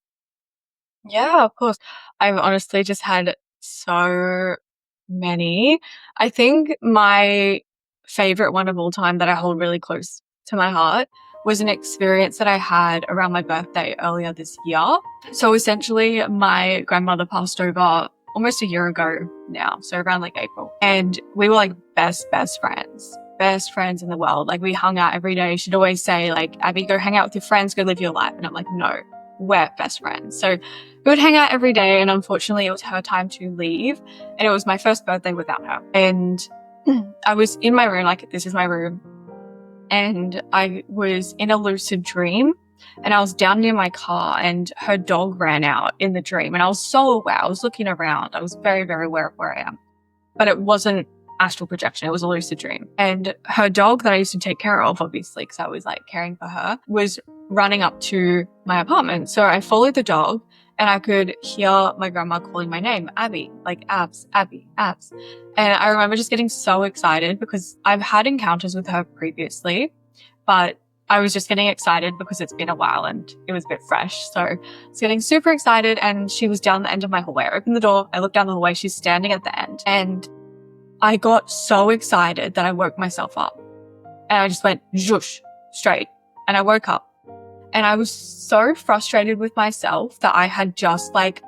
Yeah, of course. I've honestly just had so many. I think my favorite one of all time that I hold really close to my heart was an experience that I had around my birthday earlier this year. So essentially, my grandmother passed over almost a year ago now, so around like April. And we were like best friends in the world. Like we hung out every day. She'd always say like, Abby, go hang out with your friends, go live your life. And I'm like, no, we're best friends. So we would hang out every day. And unfortunately, it was her time to leave. And it was my first birthday without her. And I was in my room, like this is my room. And I was in a lucid dream. And I was down near my car and her dog ran out in the dream. And I was so aware. I was looking around. I was very, very aware of where I am. But it wasn't astral projection. It was a lucid dream. And her dog that I used to take care of, obviously, because I was like caring for her, was running up to my apartment. So I followed the dog and I could hear my grandma calling my name, Abby, like Abs, Abby, Abs. And I remember just getting so excited because I've had encounters with her previously, but I was just getting excited because it's been a while and it was a bit fresh. So I was getting super excited and she was down the end of my hallway. I opened the door, I looked down the hallway, she's standing at the end. And I got so excited that I woke myself up. And I just went zhoosh, straight. And I woke up. And I was so frustrated with myself that I had just like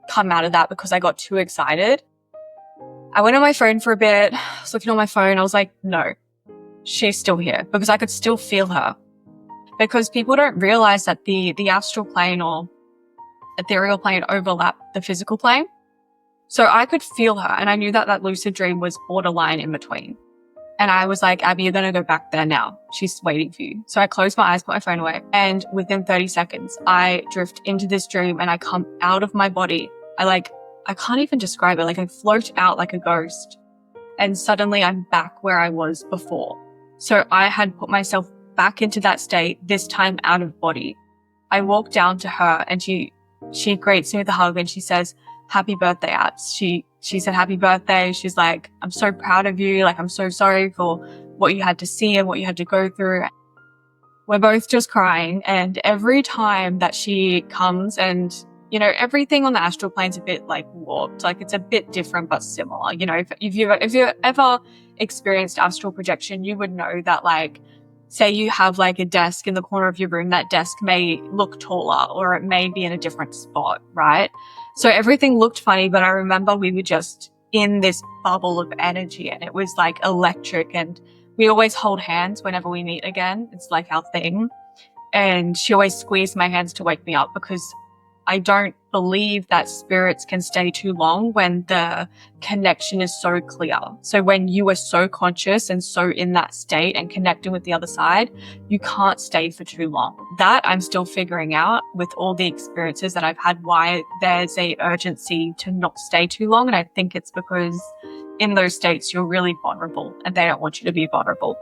come out of that because I got too excited. I went on my phone for a bit, I was looking on my phone, I was like, no, she's still here because I could still feel her. because people don't realize that the astral plane or ethereal plane overlap the physical plane. So I could feel her, and I knew that that lucid dream was borderline in between. And I was like, Abby, you're going to go back there now. She's waiting for you. So I closed my eyes, put my phone away. And within 30 seconds, I drift into this dream and I come out of my body. I can't even describe it. Like I float out like a ghost. And suddenly I'm back where I was before. So I had put myself back into that state, this time out of body. I walk down to her and she greets me with a hug and she says, happy birthday, Abs. She said, happy birthday. She's like, I'm so proud of you. Like, I'm so sorry for what you had to see and what you had to go through. We're both just crying. And every time that she comes and, you know, everything on the astral plane's a bit like warped. Like it's a bit different, but similar. You know, if you've ever experienced astral projection, you would know that like, say you have like a desk in the corner of your room, that desk may look taller or it may be in a different spot, right? So everything looked funny, but I remember we were just in this bubble of energy and it was like electric, and we always hold hands whenever we meet again. It's like our thing. And she always squeezed my hands to wake me up because I don't believe that spirits can stay too long when the connection is so clear. So when you are so conscious and so in that state and connecting with the other side, you can't stay for too long. That I'm still figuring out with all the experiences that I've had, why there's a urgency to not stay too long. And I think it's because in those states, you're really vulnerable and they don't want you to be vulnerable.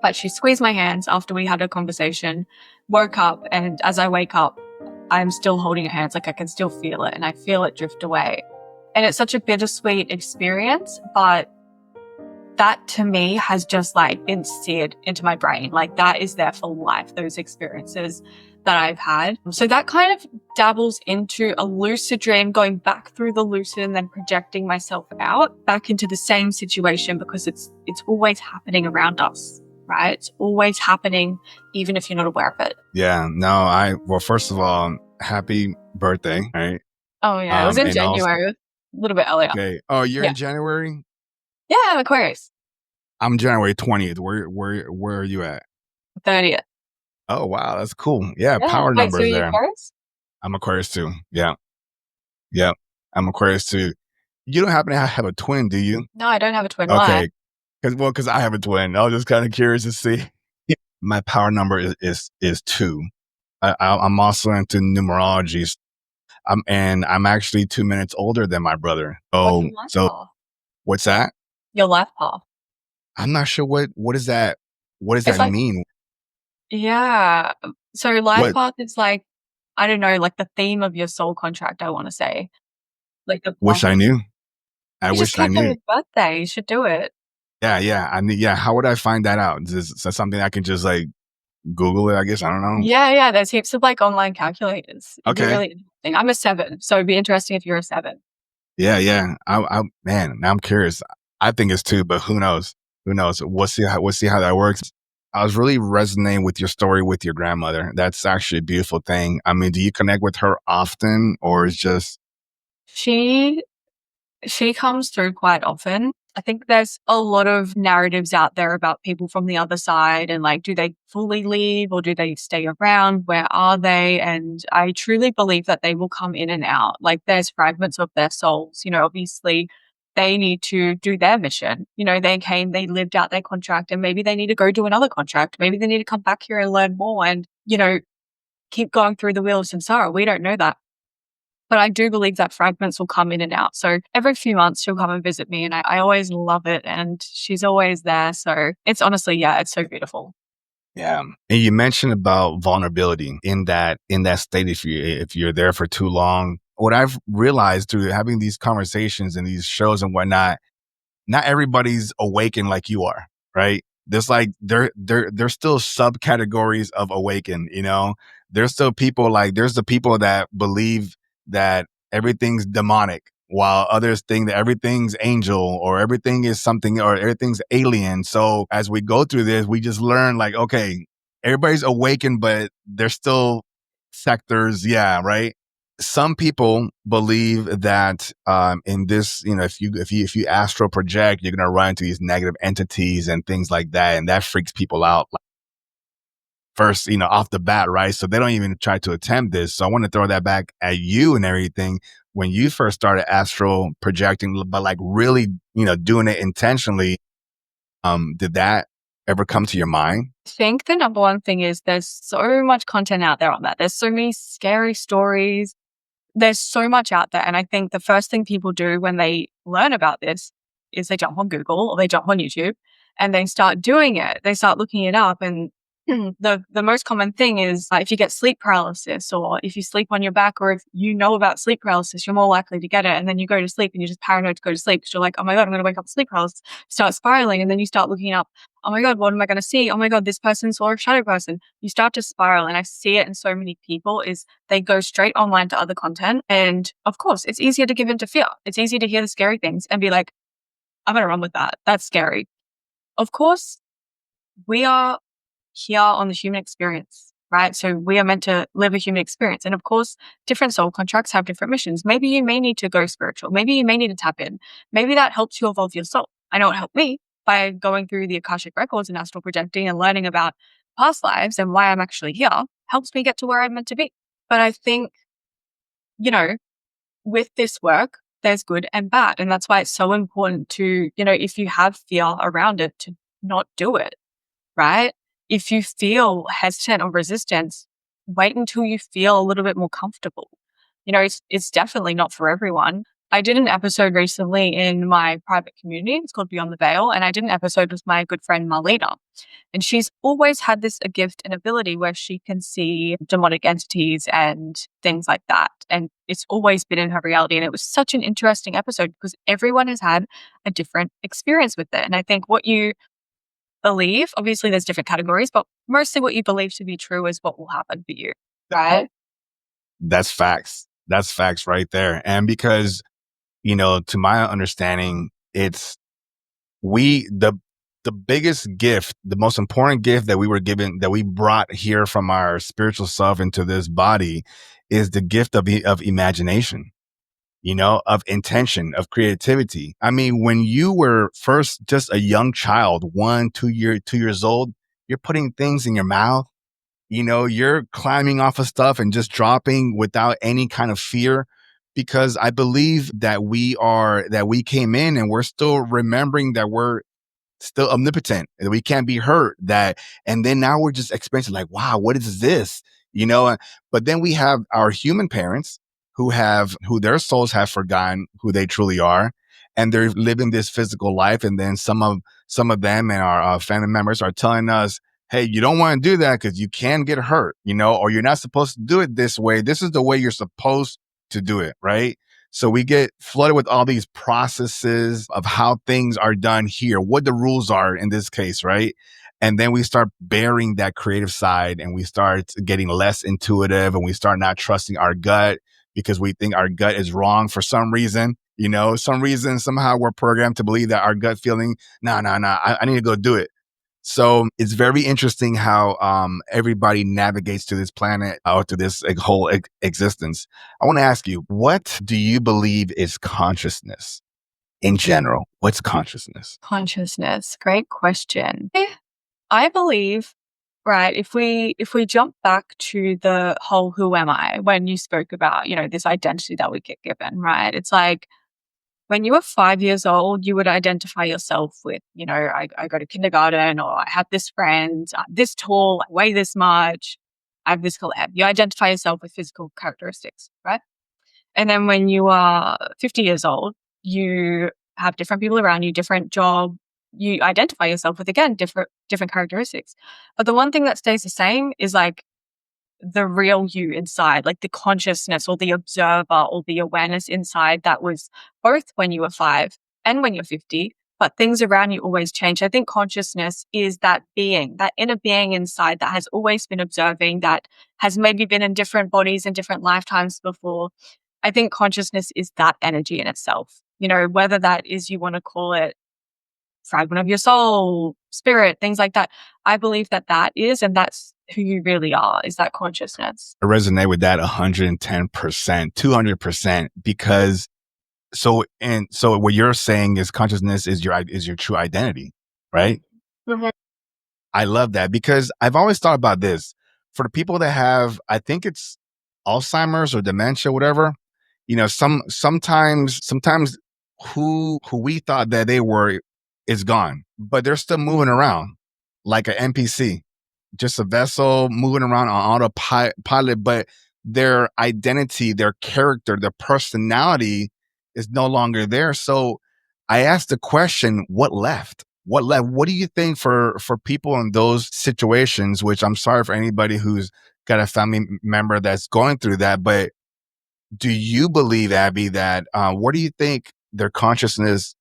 But she squeezed my hands after we had a conversation, woke up, and as I wake up, I'm still holding her hands, like I can still feel it and I feel it drift away. And it's such a bittersweet experience, but that to me has just like been seared into my brain. Like that is there for life, those experiences that I've had. So that kind of dabbles into a lucid dream, going back through the lucid and then projecting myself out back into the same situation, because it's always happening around us. Right? It's always happening, even if you're not aware of it. Yeah, no, well, first of all, happy birthday, right? Oh, yeah. It was in January, a little bit earlier. Okay. Oh, you're in January? Yeah, I'm Aquarius. I'm January 20th. Where are you at? 30th. Oh, wow. That's cool. Yeah, power Wait, numbers so you're there. Aquarius? I'm Aquarius too. Yeah. Yeah. I'm Aquarius too. You don't happen to have a twin, do you? No, I don't have a twin. Okay. Because I have a twin. I was just kind of curious to see. My power number is 2. I'm also into numerology. I'm actually 2 minutes older than my brother. So what's that? Your life path. I'm not sure what does that mean? Yeah. So life path is like, I don't know, like the theme of your soul contract, I want to say. Like the wish I knew. I you wish just I kept knew. on your birthday. You should do it. Yeah. How would I find that out? Is that something I can just like Google it? I guess I don't know. Yeah. There's heaps of like online calculators. It'd be Okay. really interesting. I'm a 7, so it'd be interesting if you're a 7. Yeah. Man, now I'm curious. I think it's 2, but who knows? We'll see how that works. I was really resonating with your story with your grandmother. That's actually a beautiful thing. I mean, do you connect with her often, or is just She comes through quite often. I think there's a lot of narratives out there about people from the other side and like, do they fully leave or do they stay around? Where are they? And I truly believe that they will come in and out. Like there's fragments of their souls. You know, obviously they need to do their mission. You know, they lived out their contract, and maybe they need to go do another contract. Maybe they need to come back here and learn more and, you know, keep going through the wheel of samsara. We don't know that. But I do believe that fragments will come in and out. So every few months she'll come and visit me, and I always love it. And she's always there. So it's honestly, it's so beautiful. Yeah. And you mentioned about vulnerability in that state if you're there for too long. What I've realized through having these conversations and these shows and whatnot, not everybody's awakened like you are, right? There's like there's still subcategories of awakened, you know? There's still people there's the people that believe that everything's demonic, while others think that everything's angel or everything is something or everything's alien. So as we go through this, we just learn like, okay, everybody's awakened, but there's still sectors. Yeah. Right. Some people believe that in this, you know, if you astral project, you're going to run into these negative entities and things like that. And that freaks people out. first, off the bat, right? So they don't even try to attempt this. So I want to throw that back at you and everything. When you first started astral projecting, but like really, doing it intentionally, did that ever come to your mind? I think the number one thing is there's so much content out there on that. There's so many scary stories. There's so much out there. And I think the first thing people do when they learn about this is they jump on Google or they jump on YouTube and they start doing it. They start looking it up. And the most common thing is if you get sleep paralysis or if you sleep on your back or if you know about sleep paralysis, you're more likely to get it. And then you go to sleep and you're just paranoid to go to sleep because you're like, oh my God, I'm going to wake up with sleep paralysis. Start spiraling. And then you start looking up, oh my God, what am I going to see? Oh my God, this person saw a shadow person. You start to spiral. And I see it in so many people is they go straight online to other content. And of course, it's easier to give in to fear. It's easy to hear the scary things and be like, I'm going to run with that. That's scary. Of course, we are here on the human experience, right? So we are meant to live a human experience. And of course, different soul contracts have different missions. Maybe you may need to go spiritual. Maybe you may need to tap in. Maybe that helps you evolve your soul. I know it helped me by going through the Akashic records and astral projecting and learning about past lives and why I'm actually here helps me get to where I'm meant to be. But I think, with this work, there's good and bad. And that's why it's so important to, if you have fear around it, to not do it, right? If you feel hesitant or resistance, wait until you feel a little bit more comfortable. It's definitely not for everyone. I did an episode recently in my private community. It's called Beyond the Veil. And I did an episode with my good friend Marlena. And she's always had a gift and ability where she can see demonic entities and things like that. And it's always been in her reality. And it was such an interesting episode because everyone has had a different experience with it. And I think what you believe, obviously there's different categories, but mostly what you believe to be true is what will happen for you, right? That's facts. That's facts right there. And because, to my understanding, it's the biggest gift, the most important gift that we were given, that we brought here from our spiritual self into this body is the gift of imagination, of intention, of creativity. I mean, when you were first just a young child, 2 years old, you're putting things in your mouth, you're climbing off of stuff and just dropping without any kind of fear. Because I believe that we came in and we're still remembering that we're still omnipotent, that we can't be hurt, and then now we're just experiencing like, wow, what is this? But then we have our human parents who their souls have forgotten who they truly are. And they're living this physical life. And then some of them and our family members are telling us, hey, you don't want to do that because you can get hurt, or you're not supposed to do it this way. This is the way you're supposed to do it, right? So we get flooded with all these processes of how things are done here, what the rules are in this case, right? And then we start bearing that creative side and we start getting less intuitive and we start not trusting our gut because we think our gut is wrong for some reason. Somehow we're programmed to believe that our gut feeling, no, I need to go do it. So it's very interesting how everybody navigates to this planet or to this whole existence. I want to ask you, what do you believe is consciousness in general? What's consciousness? Consciousness. Great question. I believe, right, if we jump back to the whole who am I, when you spoke about, this identity that we get given, right? It's like when you were 5 years old, you would identify yourself with, I go to kindergarten or I have this friend, I'm this tall, I weigh this much, I have this color. You identify yourself with physical characteristics, right? And then when you are 50 years old, you have different people around you, different job, you identify yourself with, again, different characteristics. But the one thing that stays the same is like the real you inside, like the consciousness or the observer or the awareness inside that was both when you were 5 and when you're 50, but things around you always change. I think consciousness is that being, that inner being inside that has always been observing, that has maybe been in different bodies and different lifetimes before. I think consciousness is that energy in itself, whether that is, you want to call it fragment of your soul, spirit, things like that. I believe that is, and that's who you really are, is that consciousness. I resonate with that 110%, 200%, because so what you're saying is consciousness is your true identity, right? Mhm. I love that because I've always thought about this. For the people that have, I think it's Alzheimer's or dementia, whatever, sometimes who we thought that they were is gone, but they're still moving around like an NPC, just a vessel moving around on autopilot, but their identity, their character, their personality is no longer there. So I asked the question, what left? What left? What do you think for people in those situations, which I'm sorry for anybody who's got a family member that's going through that, but do you believe, Abby, that what do you think their consciousness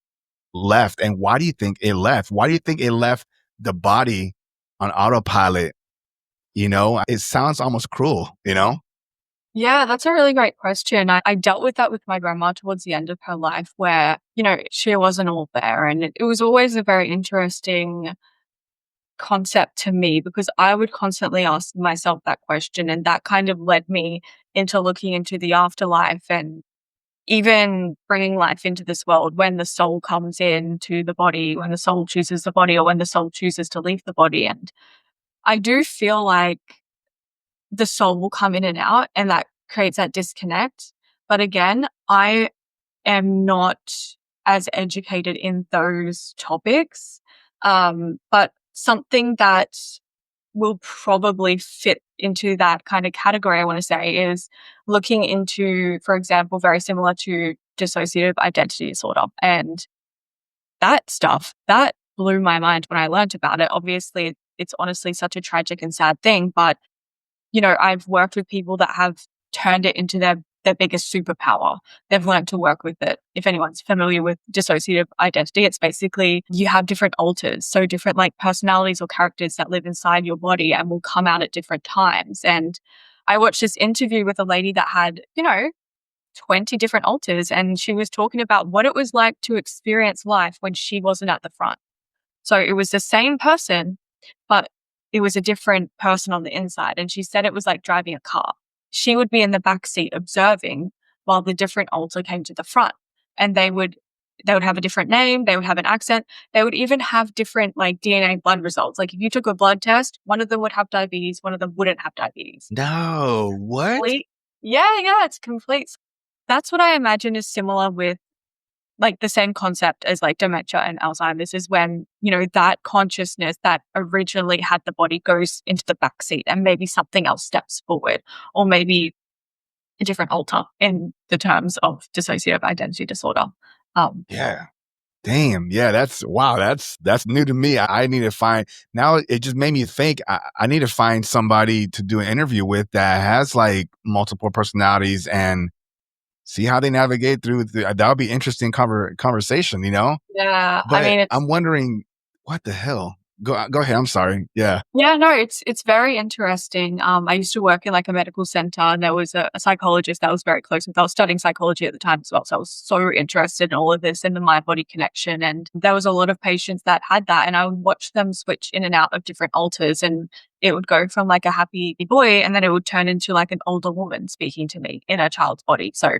left and why do you think it left? Why do you think it left the body on autopilot? It sounds almost cruel. Yeah, that's a really great question. I dealt with that with my grandma towards the end of her life where, she wasn't all there. And it was always a very interesting concept to me because I would constantly ask myself that question. And that kind of led me into looking into the afterlife and even bringing life into this world when the soul comes into the body, when the soul chooses the body, or when the soul chooses to leave the body. And I do feel like the soul will come in and out, and that creates that disconnect. But again, I am not as educated in those topics. But something that will probably fit into that kind of category, I want to say, is looking into, for example, very similar to dissociative identity disorder. And that stuff, that blew my mind when I learned about it. Obviously, it's honestly such a tragic and sad thing, but I've worked with people that have turned it into their biggest superpower. They've learned to work with it. If anyone's familiar with dissociative identity, it's basically you have different alters, so different like personalities or characters that live inside your body and will come out at different times. And I watched this interview with a lady that had, 20 different alters, and she was talking about what it was like to experience life when she wasn't at the front. So it was the same person, but it was a different person on the inside. And she said it was like driving a car. She would be in the back seat observing while the different alter came to the front. And they would have a different name, they would have an accent, they would even have different like DNA blood results. Like if you took a blood test, one of them would have diabetes, one of them wouldn't have diabetes. No, what? Complete. Yeah, it's complete. That's what I imagine is similar with like the same concept as like dementia and Alzheimer's is when, that consciousness that originally had the body goes into the back seat and maybe something else steps forward, or maybe a different alter in the terms of dissociative identity disorder. Yeah. Damn. Yeah, wow. That's new to me. I need to find now. It just made me think. I need to find somebody to do an interview with that has like multiple personalities and see how they navigate through. That would be interesting conversation. Yeah, I But mean, I'm wondering what the hell. Go ahead. I'm sorry. Yeah. yeah, no, it's very interesting. I used to work in like a medical center, and there was a psychologist that was very close with. I was studying psychology at the time as well, so I was so interested in all of this and the mind body connection. And there was a lot of patients that had that, and I would watch them switch in and out of different alters, and it would go from like a happy boy, and then it would turn into like an older woman speaking to me in a child's body. So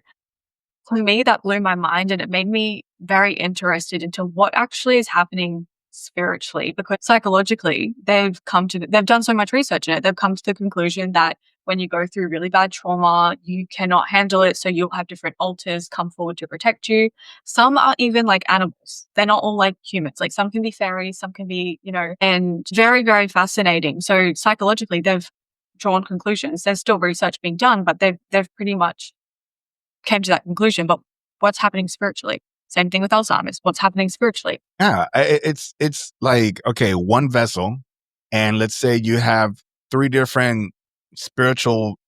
for me, that blew my mind, and it made me very interested into what actually is happening spiritually, because psychologically they've done so much research in it. They've come to the conclusion that when you go through really bad trauma, you cannot handle it. So you'll have different alters come forward to protect you. Some are even like animals. They're not all like humans. Like some can be fairies, some can be, and very, very fascinating. So psychologically, they've drawn conclusions. There's still research being done, but they've pretty much came to that conclusion. But what's happening spiritually? Same thing with Alzheimer's. What's happening spiritually? Yeah. It's like, okay, one vessel, and let's say you have three different spiritual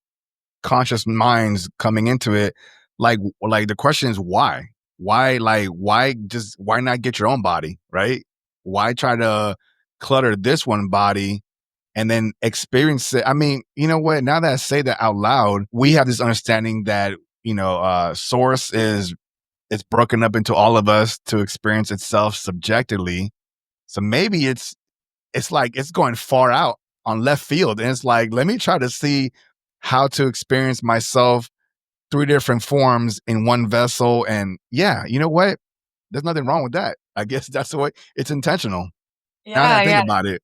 conscious minds coming into it. Like the question is why? Why not get your own body, right? Why try to clutter this one body and then experience it? I mean, you know what? Now that I say that out loud, we have this understanding that, source is it's broken up into all of us to experience itself subjectively. So maybe it's like it's going far out on left field. And it's like, let me try to see how to experience myself three different forms in one vessel. And yeah, you know what? There's nothing wrong with that. I guess that's the way it's intentional. Now that I Yeah, think yeah. about it.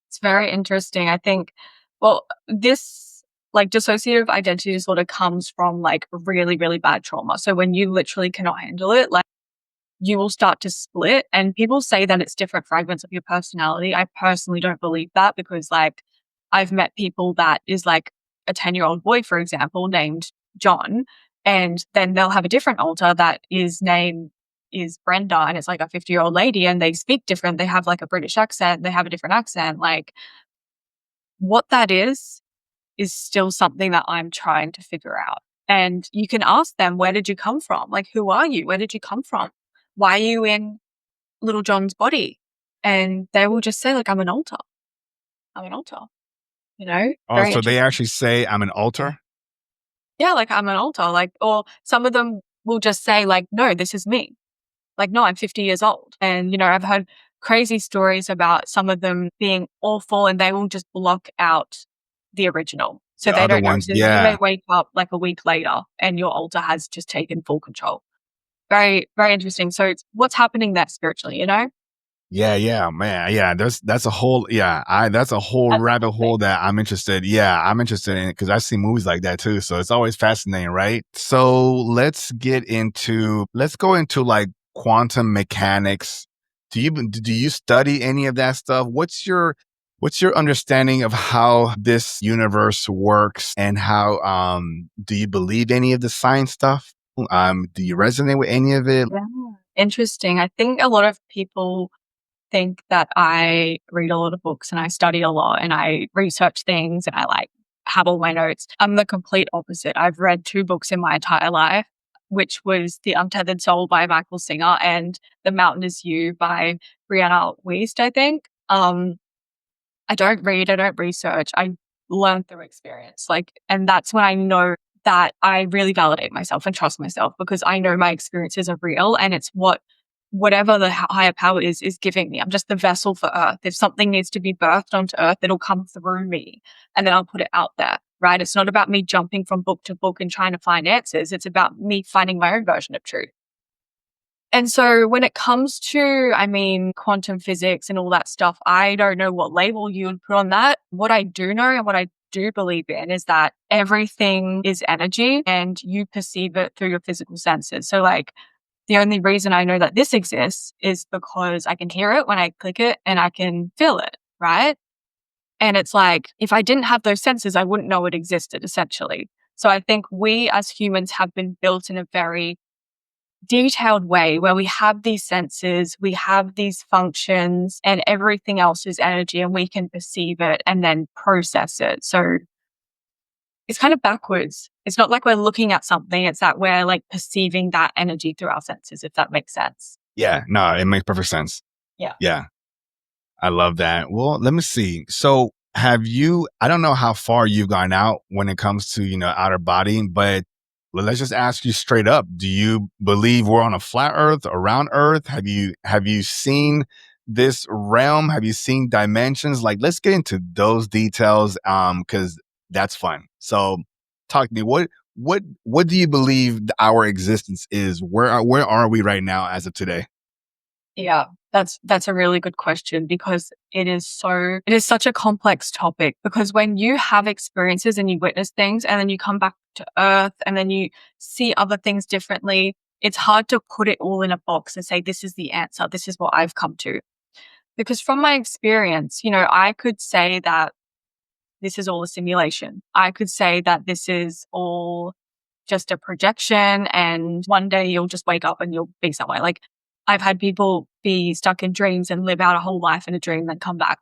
It's very interesting. I think, well, this like dissociative identity disorder comes from like really, really bad trauma. So when you literally cannot handle it, like you will start to split. And people say that it's different fragments of your personality. I personally don't believe that because like I've met people that is like a 10-year-old boy, for example, named John, and then they'll have a different alter that is name is Brenda and it's like a 50-year-old lady and they speak different. They have like a British accent, they have a different accent. Like what that is still something that I'm trying to figure out. And you can ask them, where did you come from? Like, who are you? Where did you come from? Why are you in little John's body? And they will just say, like, I'm an alter. I'm an alter, Oh, very so they interesting. actually say I'm an alter? Yeah, like I'm an alter. Like, or some of them will just say, like, no, this is me. Like, no, I'm 50 years old. And, I've heard crazy stories about some of them being awful and they will just block out the original. So The they other don't know. ones, So you may yeah. wake up like a week later and your alter has just taken full control. Very, very interesting. So it's what's happening there spiritually? Yeah, yeah, man. Yeah, that's a whole that's a whole That's the rabbit whole thing. hole that I'm interested in because I see movies like that too. So it's always fascinating, right? So let's go into like quantum mechanics. Do you study any of that stuff? What's your understanding of how this universe works and how do you believe any of the science stuff? Do you resonate with any of it? Yeah. Interesting. I think a lot of people think that I read a lot of books and I study a lot and I research things and I like have all my notes. I'm the complete opposite. I've read two books in my entire life, which was The Untethered Soul by Michael Singer and The Mountain Is You by Brianna Wiest, I think. I don't read, I don't research. I learn through experience. And that's when I know that I really validate myself and trust myself because I know my experiences are real and it's whatever the higher power is giving me. I'm just the vessel for Earth. If something needs to be birthed onto Earth, it'll come through me and then I'll put it out there, right? It's not about me jumping from book to book and trying to find answers. It's about me finding my own version of truth. And so when it comes to, quantum physics and all that stuff, I don't know what label you would put on that. What I do know and what I do believe in is that everything is energy and you perceive it through your physical senses. So like the only reason I know that this exists is because I can hear it when I click it and I can feel it, right? And it's like, if I didn't have those senses, I wouldn't know it existed essentially. So I think we as humans have been built in a very detailed way where we have these senses, we have these functions, and everything else is energy and we can perceive it and then process it. So it's kind of backwards. It's not like we're looking at something, it's that we're like perceiving that energy through our senses, if that makes sense. Yeah, no, it makes perfect sense. Yeah. Yeah. I love that. Well, let me see. So, I don't know how far you've gone out when it comes to, outer body, but let's just ask you straight up. Do you believe we're on a flat earth, around earth? Have you seen this realm? Have you seen dimensions? Like, let's get into those details cuz that's fun. So, talk to me. What do you believe our existence is? Where are we right now as of today? Yeah, that's a really good question because it is such a complex topic because when you have experiences and you witness things and then you come back to earth and then you see other things differently, it's hard to put it all in a box and say this is the answer, this is what I've come to. Because from my experience, I could say that this is all a simulation. I could say that this is all just a projection and one day you'll just wake up and you'll be somewhere. Like I've had people be stuck in dreams and live out a whole life in a dream, then come back.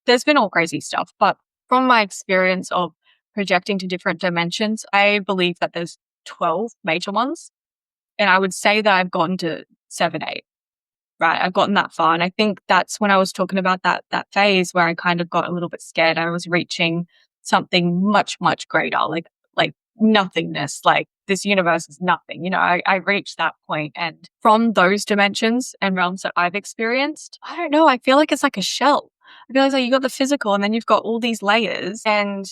There's been all crazy stuff. But from my experience of projecting to different dimensions, I believe that there's 12 major ones. And I would say that I've gotten to 7, 8. Right. I've gotten that far. And I think that's when I was talking about that phase where I kind of got a little bit scared. I was reaching something much, much greater, like nothingness, like this universe is nothing. I reached that point. And from those dimensions and realms that I've experienced, I don't know, I feel like it's like a shell. I feel like you got the physical and then you've got all these layers. And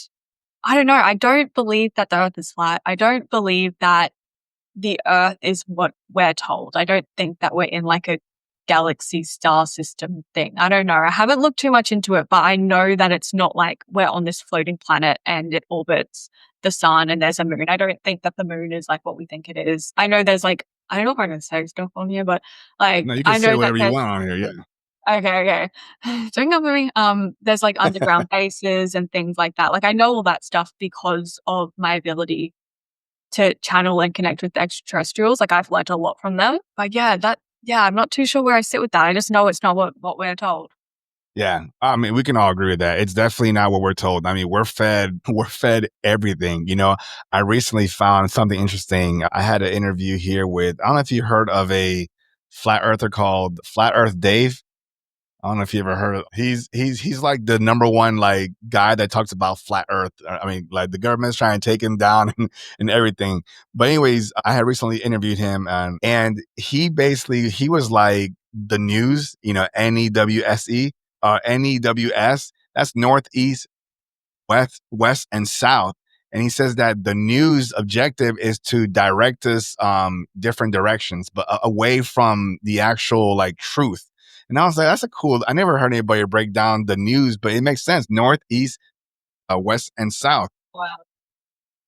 I don't know, I don't believe that the earth is flat. I don't believe that the earth is what we're told. I don't think that we're in like a galaxy star system thing. I don't know. I haven't looked too much into it, but I know that it's not like we're on this floating planet and it orbits the sun and there's a moon. I don't think that the moon is like what we think it is. I know there's like, I don't know if I can say stuff on here, but like No, you can I say know that whatever you there's want on here. Yeah. okay. Don't come for me. There's like underground bases and things like that. Like I know all that stuff because of my ability to channel and connect with extraterrestrials. Like I've learned a lot from them. But yeah, I'm not too sure where I sit with that. I just know it's not what we're told. Yeah. I mean, we can all agree with that. It's definitely not what we're told. I mean, we're fed, we're fed everything. You know, I recently found something interesting. I had an interview here with, I don't know if you heard of a flat earther called Flat Earth Dave. I don't know if you ever heard of. He's like the number one like guy that talks about flat Earth. I mean, like the government's trying to take him down and everything. But anyways, I had recently interviewed him, and he was like the news, you know, NEWSE, NEWS. That's northeast, west, and south. And he says that the news objective is to direct us different directions, but away from the actual like truth. And I was like, that's a cool. I never heard anybody break down the news, but it makes sense. North, east, west, and south. Wow.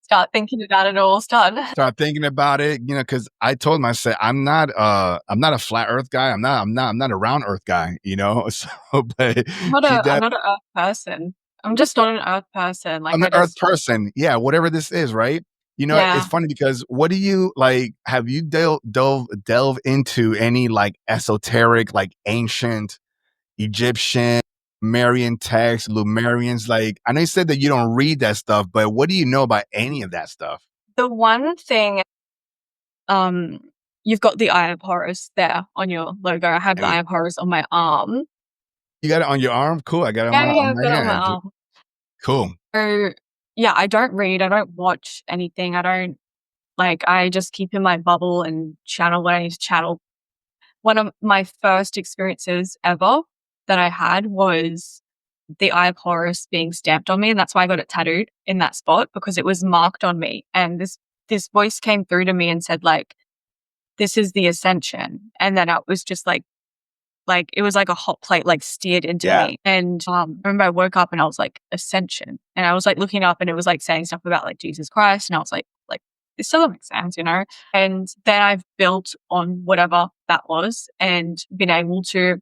Start thinking about it all. Start. Start thinking about it, you know, because I told him, I said, I'm not a flat Earth guy. I'm not a round Earth guy, you know. So, but I'm not an earth person. I'm just not an earth person. Like I'm I an Earth just person. Yeah, whatever this is, right? You know, it's yeah. funny because what do you like? Have you delve into any like esoteric, like ancient Egyptian, Marian text, Lumerians? Like, I know you said that you don't read that stuff, but what do you know about any of that stuff? The one thing um you've got the Eye of Horus there on your logo. I have the And Eye of Horus on my arm. you got it on your arm? Cool. I got it Yeah, on I've my got it on my hand. arm. Cool. So yeah, I don't read, I don't watch anything. I don't like I just keep in my bubble and channel what I need to channel. One of my first experiences ever that I had was the Eye of Horus being stamped on me, and that's why I got it tattooed in that spot because it was marked on me. And this voice came through to me and said, like, this is the ascension. And then I was just like it was like a hot plate like steered into Yeah. me. And I remember I woke up and I was like, ascension. And I was like looking up and it was like saying stuff about like Jesus Christ. And I was like, this doesn't make sense, you know? And then I've built on whatever that was and been able to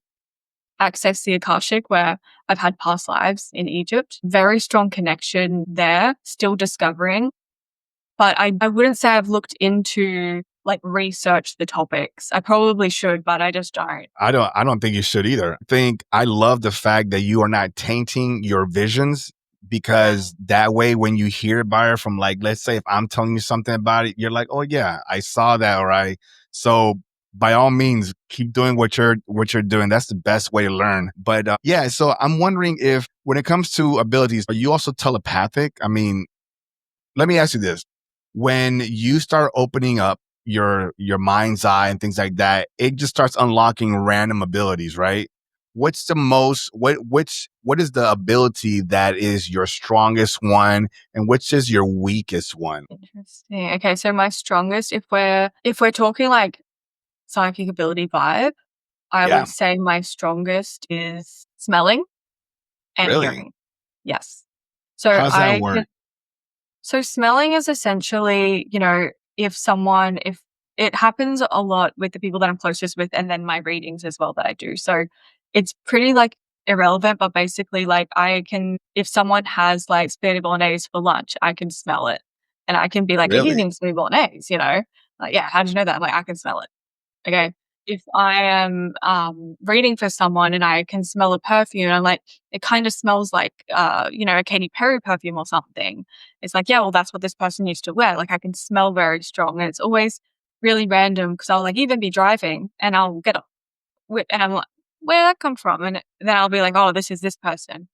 access the Akashic where I've had past lives in Egypt. Very strong connection there, still discovering. But I wouldn't say I've looked into like research the topics. I probably should, but I just don't. I don't think you should either. I love the fact that you are not tainting your visions, because that way when you hear about it from, like, let's say if I'm telling you something about it, you're like, oh yeah, I saw that, right? So by all means, keep doing what you're doing. That's the best way to learn. But yeah, so I'm wondering if when it comes to abilities, are you also telepathic? I mean, let me ask you this. When you start opening up your mind's eye and things like that, it just starts unlocking random abilities, right? What's the most what is the ability that is your strongest one, and which is your weakest one? Interesting. Okay, so my strongest, if we're talking like psychic ability vibe, I Yeah, would say my strongest is smelling and really? hearing. Yes. So How's that work? so smelling is essentially, you know, if it happens a lot with the people that I'm closest with and then my readings as well that I do. So it's pretty like irrelevant, but basically like if someone has like spaghetti bolognese for lunch, I can smell it. And I can be like, are you Really? eating spaghetti bolognese? You know? Like, yeah, how did you know that? I'm like, I can smell it. Okay. If I am reading for someone and I can smell a perfume, I'm like, it kind of smells like you know, a Katy Perry perfume or something. It's like, yeah, well, that's what this person used to wear. Like I can smell very strong. And it's always really random because I'll like even be driving and I'll get a and I'm like, where did that come from? And then I'll be like, oh, this is this person.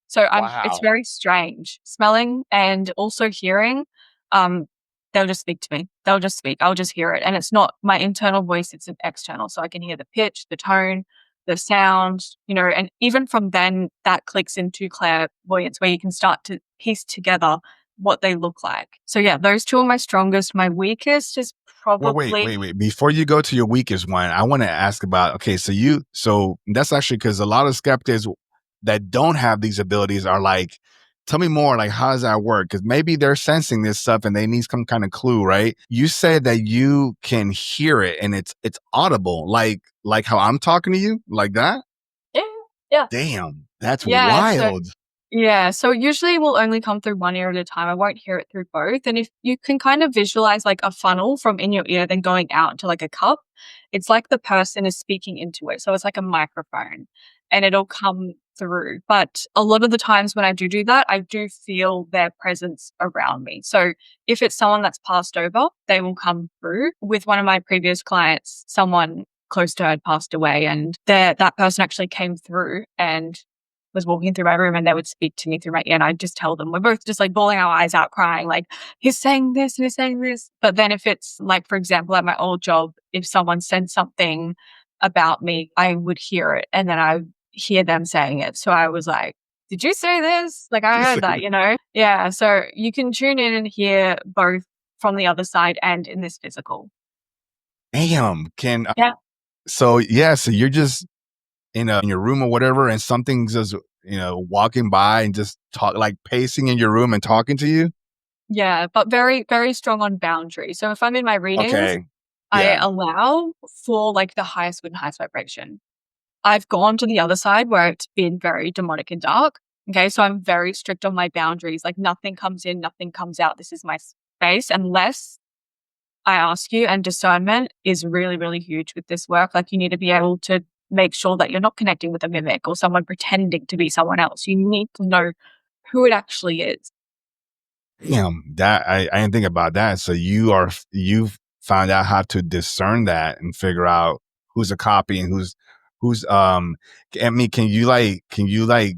So it's Wow. very strange. Smelling and also hearing, um, they'll just speak to me. They'll just speak. I'll just hear it. And it's not my internal voice, it's an external. So I can hear the pitch, the tone, the sound, you know, and even from then that clicks into clairvoyance where you can start to piece together what they look like. So yeah, those two are my strongest. My weakest is Well, wait, probably wait, wait. Before you go to your weakest one, I want to ask about, okay, so that's actually because a lot of skeptics that don't have these abilities are like, tell me more, like, how does that work? Because maybe they're sensing this stuff and they need some kind of clue, right? You said that you can hear it and it's audible, like how I'm talking to you, like that? yeah, yeah. Damn, that's Yeah, so wild. yeah, so usually we'll only come through one ear at a time. I won't hear it through both. And if you can kind of visualize like a funnel from in your ear, then going out into like a cup, it's like the person is speaking into it. So it's like a microphone and it'll come through. But a lot of the times when I do that, I do feel their presence around me. So if it's someone that's passed over, they will come through. With one of my previous clients, someone close to her had passed away and that person actually came through and was walking through my room and they would speak to me through my ear and I'd just tell them, we're both just like bawling our eyes out crying, like, he's saying this and he's saying this. But then if it's like, for example, at my old job, if someone said something about me, I would hear it and then I would hear them saying it. So I was like, did you say this? Like I heard that, you know? Yeah. So you can tune in and hear both from the other side and in this physical. Damn, Yeah. so yeah, so you're just in your room or whatever, and something's just walking by and just talk like pacing in your room and talking to you. Yeah. But very, very strong on boundaries. So if I'm in my readings, Okay, I yeah, allow for like the highest good and highest vibration. I've gone to the other side where it's been very demonic and dark. Okay. So I'm very strict on my boundaries. Like nothing comes in, nothing comes out. This is my space unless I ask you. And discernment is really, really huge with this work. Like you need to be able to make sure that you're not connecting with a mimic or someone pretending to be someone else. You need to know who it actually is. damn, that I didn't think about that. So you've found out how to discern that and figure out who's a copy and who's. I mean, can you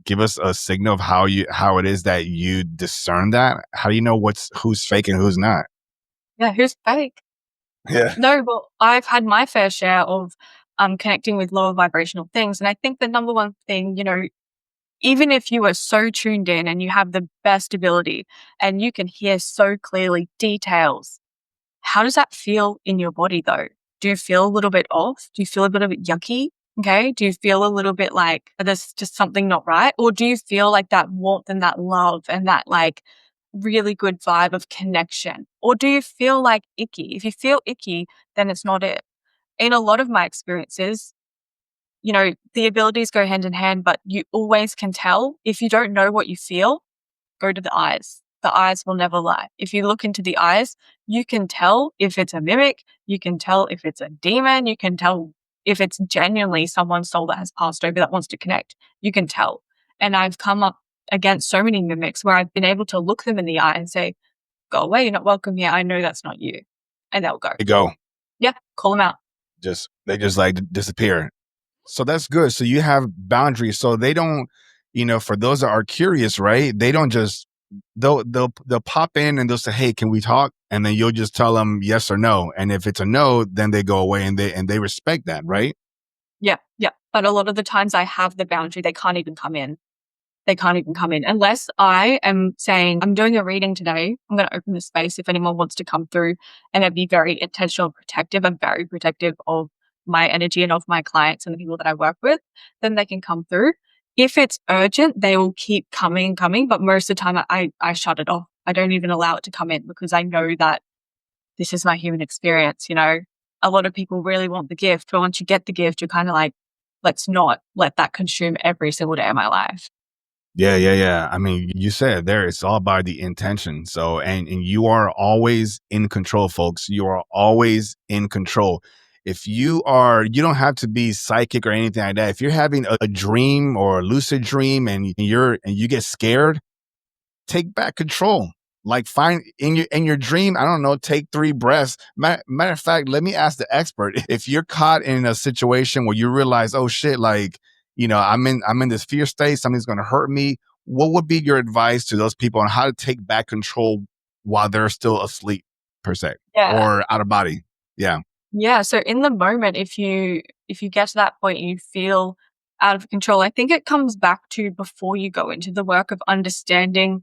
give us a signal of how it is that you discern that? How do you know who's fake and who's not? Yeah. Who's fake? Yeah. No, but I've had my fair share of connecting with lower vibrational things. And I think the number one thing, even if you are so tuned in and you have the best ability and you can hear so clearly details, how does that feel in your body though? Do you feel a little bit off? Do you feel a little bit yucky? Okay. Do you feel a little bit like there's just something not right? Or do you feel like that warmth and that love and that like really good vibe of connection? Or do you feel like icky? If you feel icky, then it's not it. In a lot of my experiences, the abilities go hand in hand, but you always can tell. If you don't know what you feel, go to the eyes. The eyes will never lie. If you look into the eyes, you can tell if it's a mimic, you can tell if it's a demon, you can tell if it's genuinely someone's soul that has passed over that wants to connect. You can tell. And I've come up against so many mimics where I've been able to look them in the eye and say, go away, you're not welcome here. I know that's not you. And they'll go, They go. yeah, call them out. They just like disappear. So that's good. So you have boundaries. So they don't, for those that are curious, right? They don't just they'll pop in and they'll say, "Hey, can we talk?" And then you'll just tell them yes or no. And if it's a no, then they go away and they respect that, right? Yeah, yeah. But a lot of the times I have the boundary, they can't even come in. They can't even come in unless I am saying, I'm doing a reading today. I'm going to open the space if anyone wants to come through and I'd be very intentional and protective. I'm very protective of my energy and of my clients and the people that I work with. Then they can come through. If it's urgent, they will keep coming and coming. But most of the time I shut it off. I don't even allow it to come in because I know that this is my human experience. A lot of people really want the gift, but once you get the gift, you're kind of like, let's not let that consume every single day of my life. Yeah, yeah, yeah. I mean, you said there, it's all by the intention. So, and you are always in control, folks. You are always in control. If you don't have to be psychic or anything like that. If you're having a dream or a lucid dream and you get scared, take back control. Like find in your dream, I don't know, take 3 breaths. Matter of fact, let me ask the expert. If you're caught in a situation where you realize, oh shit, like, I'm in this fear state, something's gonna hurt me. What would be your advice to those people on how to take back control while they're still asleep, per se, Yeah. or out of body? Yeah. Yeah, so in the moment, if you get to that point and you feel out of control, I think it comes back to before you go into the work of understanding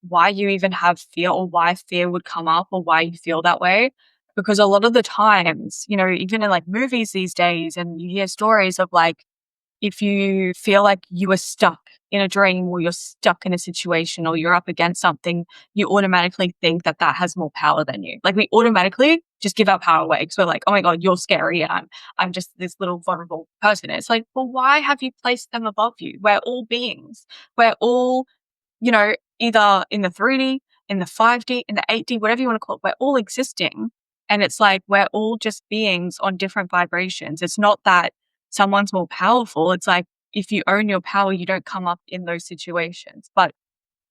why you even have fear or why fear would come up or why you feel that way. Because a lot of the times, you know, even in like movies these days, and you hear stories of like, if you feel like you are stuck in a dream or you're stuck in a situation or you're up against something, you automatically think that that has more power than you. Like we automatically just give our power away because we're like, oh my God, you're scary and I'm just this little vulnerable person. It's like, well, why have you placed them above you? We're all beings. We're all, you know, either in the 3D, in the 5D, in the 8D, whatever you want to call it, we're all existing. And it's like, we're all just beings on different vibrations. It's not that someone's more powerful. It's like, if you own your power, you don't come up in those situations. But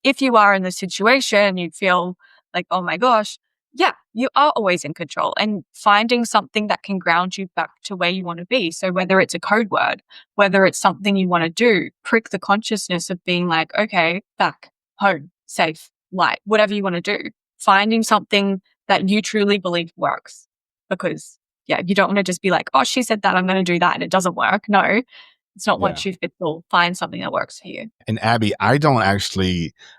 if you are in the situation, you feel like, oh my gosh, yeah, you are always in control and finding something that can ground you back to where you want to be. So whether it's a code word, whether it's something you want to do, prick the consciousness of being like, okay, back, home, safe, light, whatever you want to do, finding something that you truly believe works. Because yeah, you don't want to just be like, oh, she said that, I'm going to do that and it doesn't work. No, it's not one Yeah. shoe fits all. Find something that works for you. And Abby, I don't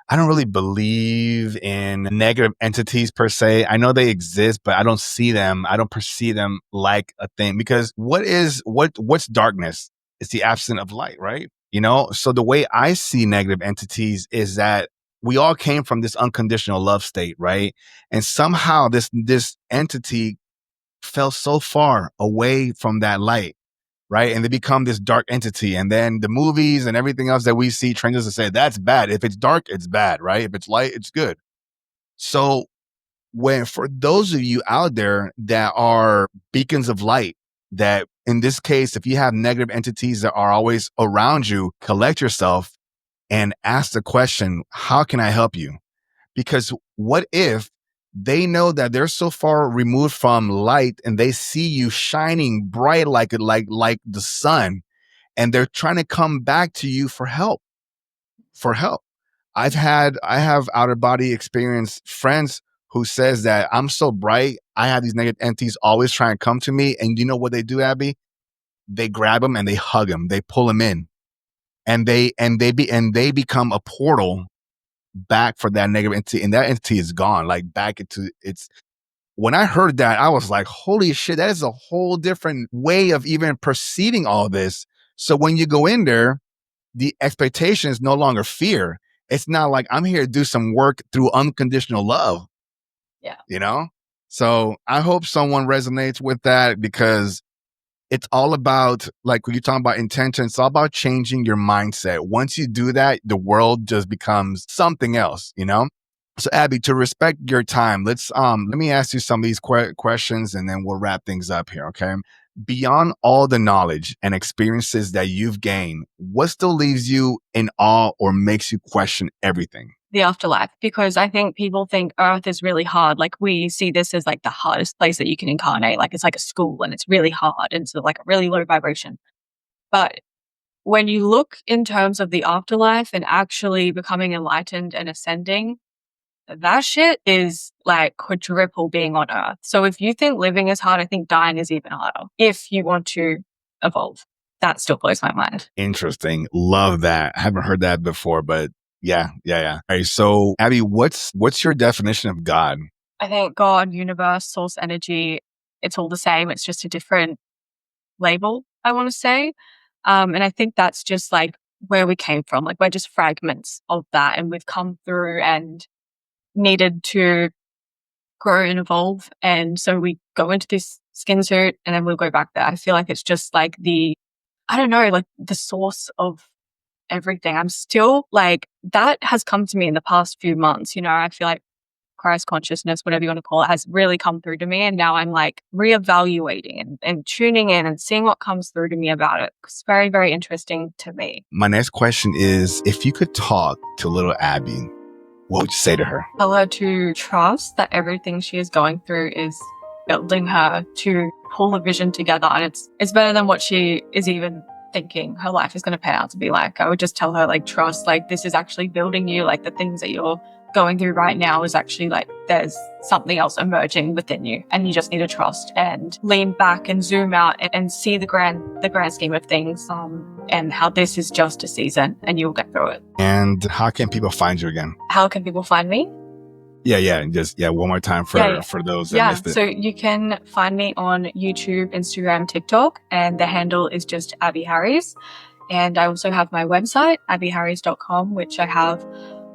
really believe in negative entities per se. I know they exist, but I don't see them. I don't perceive them like a thing because what's darkness? It's the absence of light, right? You know, so the way I see negative entities is that we all came from this unconditional love state, right? And somehow this entity fell so far away from that light, right? And they become this dark entity. And then the movies and everything else that we see trains us to say, that's bad. If it's dark, it's bad, right? If it's light, it's good. So when for those of you out there that are beacons of light, that in this case, if you have negative entities that are always around you, collect yourself and ask the question, how can I help you? Because what if they know that they're so far removed from light and they see you shining bright like the sun, and they're trying to come back to you for help, for help. I have outer body experience friends who says that I'm so bright, I have these negative entities always trying to come to me. And you know what they do, Abby? They grab them and they hug them, they pull them in, and they become a portal back for that negative entity, and that entity is gone, like back into its. When I heard that, I was like, holy shit, that is a whole different way of even perceiving all this. So when you go in there, the expectation is no longer fear. It's not like I'm here to do some work through unconditional love, Yeah. you know? So I hope someone resonates with that, because it's all about, like when you're talking about intention, it's all about changing your mindset. Once you do that, the world just becomes something else, you know? So Abby, to respect your time, let me ask you some of these questions and then we'll wrap things up here, okay? Beyond all the knowledge and experiences that you've gained, what still leaves you in awe or makes you question everything? The afterlife, because I think people think Earth is really hard. Like we see this as like the hardest place that you can incarnate. Like it's like a school and it's really hard and it's like a really low vibration. But when you look in terms of the afterlife and actually becoming enlightened and ascending, that shit is like quadruple being on Earth. So if you think living is hard, I think dying is even harder if you want to evolve. That still blows my mind. Interesting. Love that. I haven't heard that before, but yeah. All right. So Abby, what's your definition of God? I think God, universe, source energy, it's all the same. It's just a different label, I want to say. And I think that's just like where we came from. Like we're just fragments of that. And we've come through and needed to grow and evolve. And so we go into this skin suit and then we'll go back there. I feel like it's just like I don't know, like the source of everything. I'm still like, that has come to me in the past few months. You know, I feel like Christ consciousness, whatever you want to call it, has really come through to me. And now I'm like reevaluating and tuning in and seeing what comes through to me about it. It's very, very interesting to me. My next question is, if you could talk to little Abby, what would you say to her? Tell her to trust that everything she is going through is building her to pull a vision together. And it's better than what she is even thinking her life is going to pan out to be like. I would just tell her, like, trust, like, this is actually building you, like the things that you're going through right now is actually like there's something else emerging within you, and you just need to trust and lean back and zoom out and see the grand scheme of things, and how this is just a season and you'll get through it. And how can people find you again? How can people find me? One more time for those that missed it. So you can find me on YouTube, Instagram, TikTok, and the handle is just Abbey Harries. And I also have my website, abbeyharries.com, which I have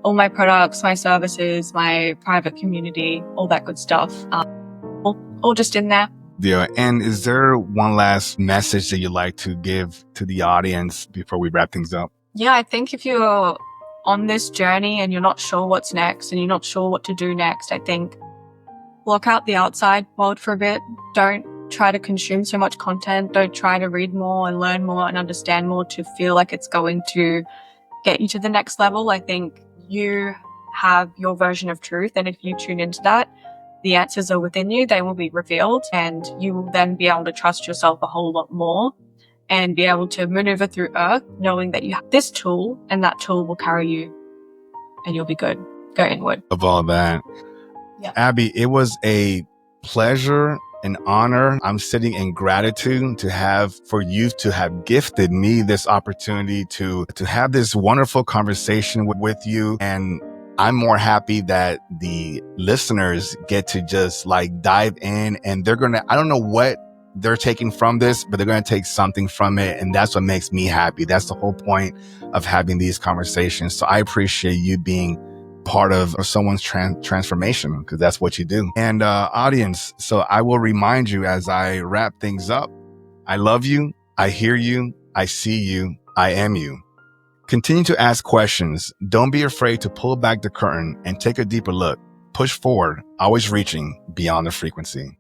all my products, my services, my private community, all that good stuff, all just in there. Yeah. And is there one last message that you'd like to give to the audience before we wrap things up? Yeah, I think if you're on this journey and you're not sure what's next and you're not sure what to do next, I think block out the outside world for a bit. Don't try to consume so much content. Don't try to read more and learn more and understand more to feel like it's going to get you to the next level. I think you have your version of truth, and if you tune into that, the answers are within you. They will be revealed, and you will then be able to trust yourself a whole lot more and be able to maneuver through Earth knowing that you have this tool, and that tool will carry you and you'll be good. Go inward. Of all that. Yeah. Abbey, it was a pleasure, an honor. I'm sitting in gratitude for you to have gifted me this opportunity to have this wonderful conversation with you. And I'm more happy that the listeners get to just like dive in, and I don't know what they're taking from this, but they're going to take something from it. And that's what makes me happy. That's the whole point of having these conversations. So I appreciate you being part of someone's transformation, because that's what you do. And audience, so I will remind you as I wrap things up, I love you. I hear you. I see you. I am you. Continue to ask questions. Don't be afraid to pull back the curtain and take a deeper look. Push forward, always reaching beyond the frequency.